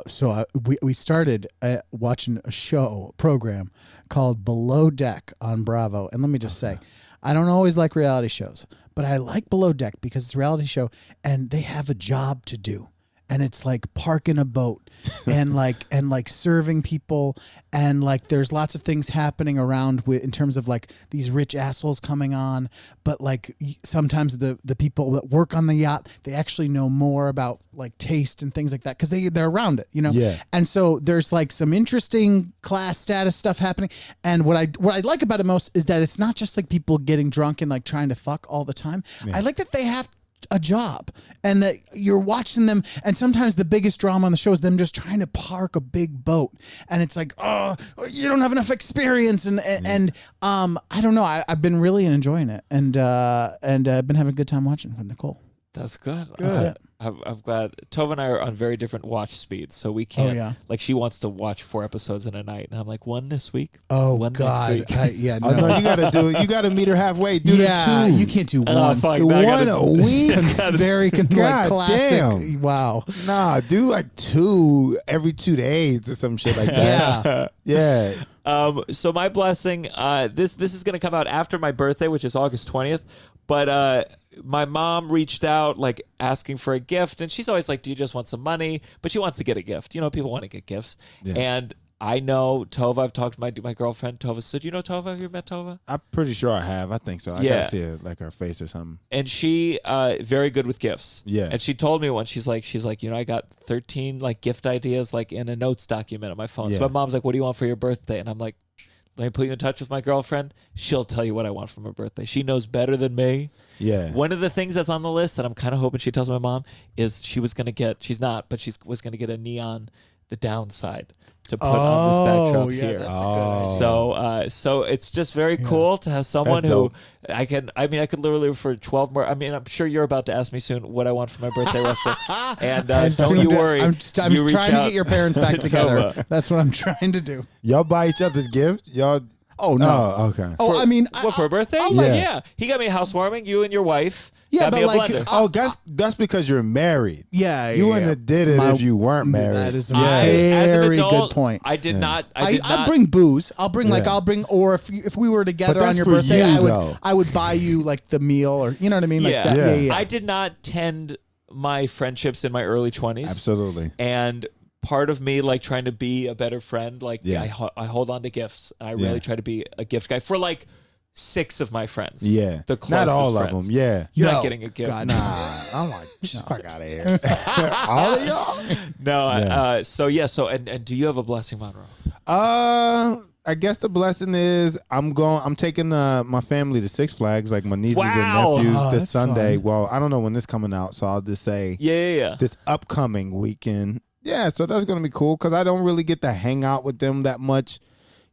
So we started watching a program called Below Deck on Bravo, and let me just say, I don't always like reality shows, but I like Below Deck because it's a reality show, and they have a job to do, and it's like parking a boat and like serving people, and like there's lots of things happening around with in terms of like these rich assholes coming on, but like sometimes the people that work on the yacht, they actually know more about like taste and things like that because they're around it, you know. Yeah. And so there's like some interesting class status stuff happening, and what I like about it most is that it's not just like people getting drunk and like trying to fuck all the time. I like that they have a job and that you're watching them, and sometimes the biggest drama on the show is them just trying to park a big boat, and it's like, oh, you don't have enough experience, and I don't know, I've been really enjoying it, and I've been having a good time watching with Nicole. That's good. That's it. I'm glad. Tova and I are on very different watch speeds, so we can't. yeah. Like, she wants to watch 4 episodes in a night, and I'm like, 1 this week. Oh one God, next week. yeah, Oh, no, you gotta do it. You gotta meet her halfway. Do yeah, the 2. you can't do Oh, one. fuck. Now I One gotta- a week. Very like God classic. damn. Wow. Nah, do like 2 every 2 days or some shit like that. Yeah. Yeah. So my blessing, this is going to come out after my birthday, which is August 20th. But my mom reached out, like, asking for a gift, and she's always like, "Do you just want some money?" But she wants to get a gift. You know, people want to get gifts. Yeah. And I know Tova. I've talked to my girlfriend Tova. So do you know Tova? Have you met Tova? I'm pretty sure I have. I think so. I Yeah. gotta see it, like her face or something. And she very good with gifts. Yeah. And she told me once, she's like, you know, I got 13 like gift ideas like in a notes document on my phone. Yeah. So my mom's like, "What do you want for your birthday?" And I'm like, "Let me put you in touch with my girlfriend. She'll tell you what I want for my birthday. She knows better than me." Yeah. One of the things that's on the list that I'm kind of hoping she tells my mom is she was going to get, she's not, but she was going to get a neon, the downside, to put on this backdrop yeah, here. that's a good idea. So it's just very cool to have someone That's who dope. I could literally for 12 more. I mean, I'm sure you're about to ask me soon what I want for my birthday, Russell. And don't you worry. I'm You reach trying to out get your parents back to together. Tova. That's what I'm trying to do. Y'all buy each other's gift? Y'all. Oh no. Oh, okay. Oh, I mean, What, for a birthday? I'm like- Yeah. He got me a housewarming. You and your wife Yeah, got me but a like, blender. Oh, that's because you're married. yeah, You wouldn't have did it if you weren't married. That is a Yeah. As an very adult, good point. I did not. I'd bring booze. I'll bring Yeah. or if we were together that's on your for birthday, you, I would though. I would buy you like the meal, or you know what I mean, like Yeah. that. Yeah. Yeah. I did not tend my friendships in my early 20s. Absolutely. And part of me, like, trying to be a better friend, like, Yeah. I hold on to gifts. And I really Yeah. try to be a gift guy for like 6 of my friends. Yeah. The closest Not all friends. of them. Yeah. You're No. not getting a gift. God, Nah. I'm like, fuck out of here. All of y'all? No. Yeah. So and do you have a blessing, Monroe? I guess the blessing is I'm taking my family to Six Flags, like my nieces Wow. and nephews Oh, this that's Sunday. fun. Well, I don't know when this coming out, so I'll just say Yeah. this upcoming weekend. Yeah, so that's gonna be cool because I don't really get to hang out with them that much.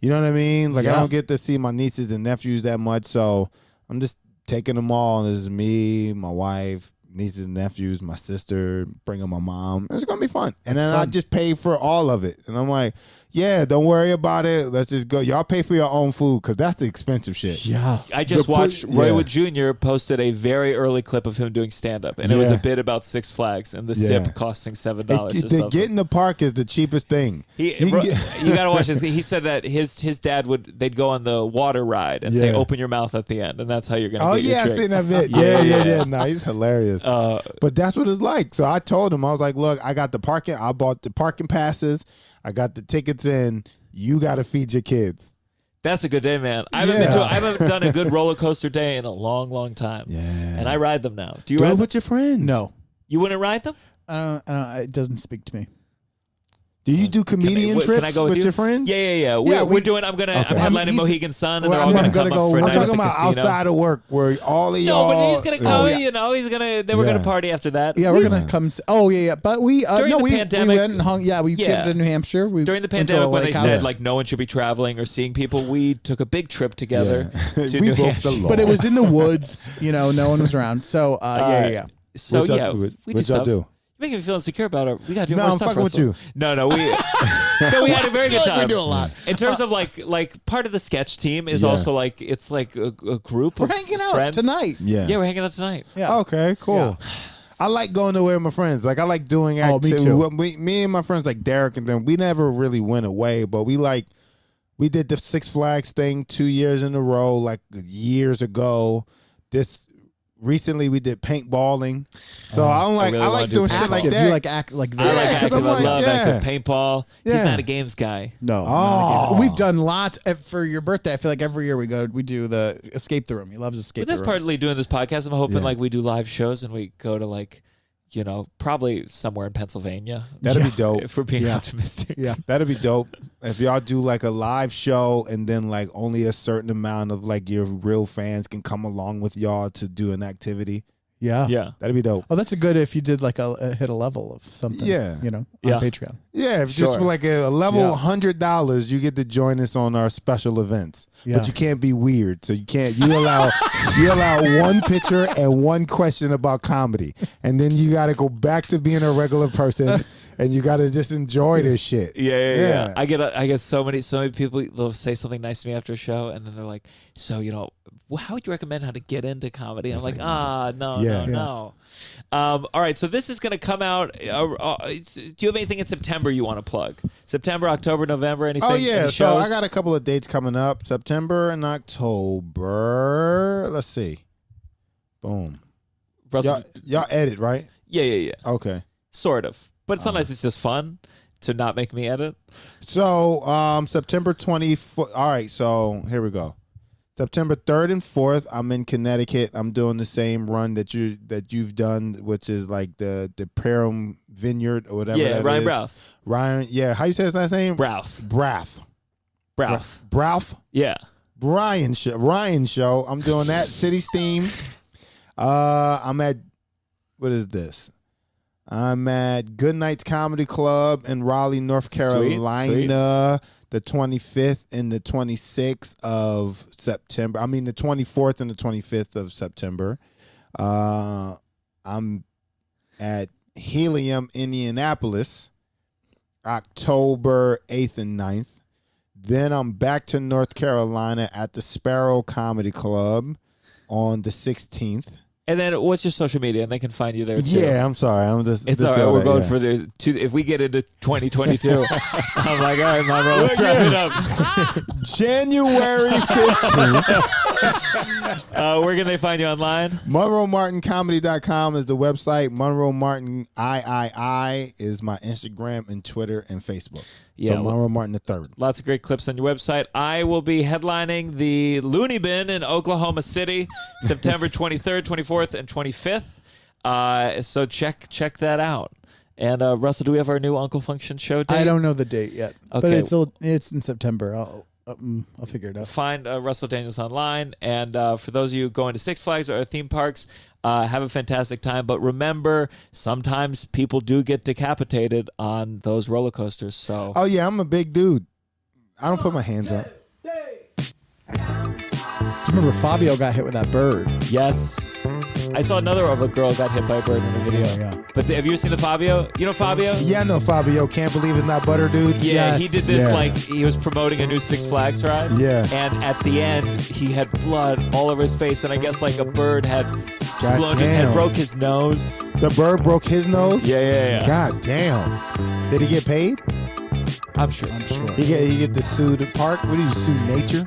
You know what I mean? Like I Yeah. don't get to see my nieces and nephews that much, so I'm just taking them all. This is me, my wife, nieces and nephews, my sister, bringing my mom. It's gonna be fun. And That's then I fun. just pay for all of it. And I'm like, yeah, don't worry about it. Let's just go. Y'all pay for your own food because that's the expensive shit. Yeah. I just The watched put- Roy yeah. Wood Jr. posted a very early clip of him doing stand-up, and it was Yeah. a bit about Six Flags and the Yeah. sip costing $7 or The something. get in the park is the cheapest thing. You can get- You gotta watch this. He said that his dad they'd go on the water ride and say, Yeah. "Open your mouth at the end," and that's how you're gonna. Oh get your yeah, I trick. seen that bit. Yeah. Yeah. No, he's hilarious. But that's what it's like. So I told him, I was like, look, I got the parking. I bought the parking passes. I got the tickets in. You got to feed your kids. That's a good day, man. I Yeah. haven't done a good roller coaster day in a long, long time. Yeah. And I ride them now. Do you Do ride it them? with your friends. No. You wouldn't ride them? I don't, it doesn't speak to me. Do you do comedian Can trips I go with you? your friends? Yeah. Yeah, We're doing. I'm headlining he's- Mohegan Sun, and well, they're all I'm gonna gonna come go- up for a I'm I'm night at talking the about casino. outside of work where all of y'all. No, but he's gonna go. yeah. You know, then we're Yeah. gonna party after that. Yeah, we're gonna come. Oh yeah. But we During no, the we pandemic- we went and hung. Yeah, we Yeah. came to New Hampshire. We During the went to a pandemic, when they lake said house. like no one should be traveling or seeing people, we took a big trip together Yeah. to We New broke Hampshire. the law. but it was in the woods. You know, no one was around. So yeah. So What y'all- yeah, what- we what do y'all stuff. do? You're making me feel insecure about it. We gotta do No, more I'm stuff. fucking with Russell. you. No, we had a very good like time. we do a lot. In terms of like part of the sketch team is Yeah. also like it's like a group We're of hanging out friends. tonight. Yeah. Yeah, we're hanging out tonight. Yeah. Okay, cool. I like going away with my friends. Like I like doing Oh, me activities. too. Me and my friends like Derek and them. We never really went away, but we did the Six Flags thing 2 years in a row, like years ago. recently we did paintballing. So I really I wanna like do doing shit like Active. that. You like act like I like Yeah, 'cause active. I'm I like, love yeah. active paintball. He's Yeah. not a games guy. No. Oh. not again. We've done lots for your birthday. I feel like every year we do the escape the room. He loves escape But that's the rooms. partly doing this podcast. I'm hoping Yeah. like we do live shows and we go to like, you know, probably somewhere in Pennsylvania. That'd be dope. If we're being Yeah. optimistic. Yeah. That'd be dope. If y'all do like a live show and then like only a certain amount of like your real fans can come along with y'all to do an activity. Yeah. Yeah. That'd be dope. Oh, that's a good if you did like hit a level of something. Yeah. You know, Yeah. on Patreon. Yeah, if Sure. just like a level Yeah. $100, you get to join us on our special events. Yeah. But you can't be weird, so you can't. You allow one picture and one question about comedy, and then you got to go back to being a regular person, and you got to just enjoy this shit. Yeah. I get so many people. They'll say something nice to me after a show, and then they're like, "So you know, how would you recommend how to get into comedy?" I'm like, no. All right, so this is going to come out. Do you have anything in September you want to plug? September, October, November, anything? Oh yeah, Any so I shows? got a couple of dates coming up, September and October. Let's see. Boom. Russell, Y'all edit, right? yeah. Okay. Sort of, but sometimes it's just fun to not make me edit. So September 24th. All right, so here we go. September 3rd and 4th, I'm in Connecticut. I'm doing the same run that you've done, which is like the Perham Vineyard or whatever. Yeah, that Ryan is. Brouth. Ryan, yeah. How you say his last name? Brouth. Brouth. Yeah. Ryan show. I'm doing that. City Steam. I'm at, what is this? I'm at Good Nights Comedy Club in Raleigh, North Carolina. The 25th and the 26th of September. I mean, the 24th and the 25th of September. I'm at Helium, Indianapolis, October 8th and 9th. Then I'm back to North Carolina at the Sparrow Comedy Club on the 16th. And then what's your social media? And they can find you there too. Yeah, I'm sorry. I'm just. It's just all right. doing We're that, going yeah. for the two. If we get into 2022, I'm like, all right, Monroe, let's wrap it up. January 15th. Where can they find you online? MonroeMartinComedy.com is the website. Monroe Martin III is my Instagram and Twitter and Facebook. Yeah, So Monroe Martin the third. Lots of great clips on your website. I will be headlining the Looney Bin in Oklahoma City, September 23rd, 24th, and 25th. So check that out. And Russell, do we have our new Uncle Function show date? I don't know the date yet, but Okay. it's in September. I'll figure it out. Find Russell Daniels online. And for those of you going to Six Flags or theme parks, have a fantastic time. But remember, sometimes people do get decapitated on those roller coasters. So Oh yeah, I'm a big dude. I don't put my hands up. Do you remember Fabio got hit with that bird? yes, I saw another of a girl got hit by a bird in a video. Yeah. But have you ever seen the Fabio? You know Fabio? Yeah, I know Fabio. Can't believe it's not butter, dude. Yeah, Yes. he did this Yeah. like he was promoting a new Six Flags ride. Yeah. And at the end, he had blood all over his face, and I guess like a bird had God flown his head, damn. broke his nose. The bird broke his nose. Yeah. God damn. Did he get paid? I'm sure. I'm sure. He get to sue the park. What do you sue nature?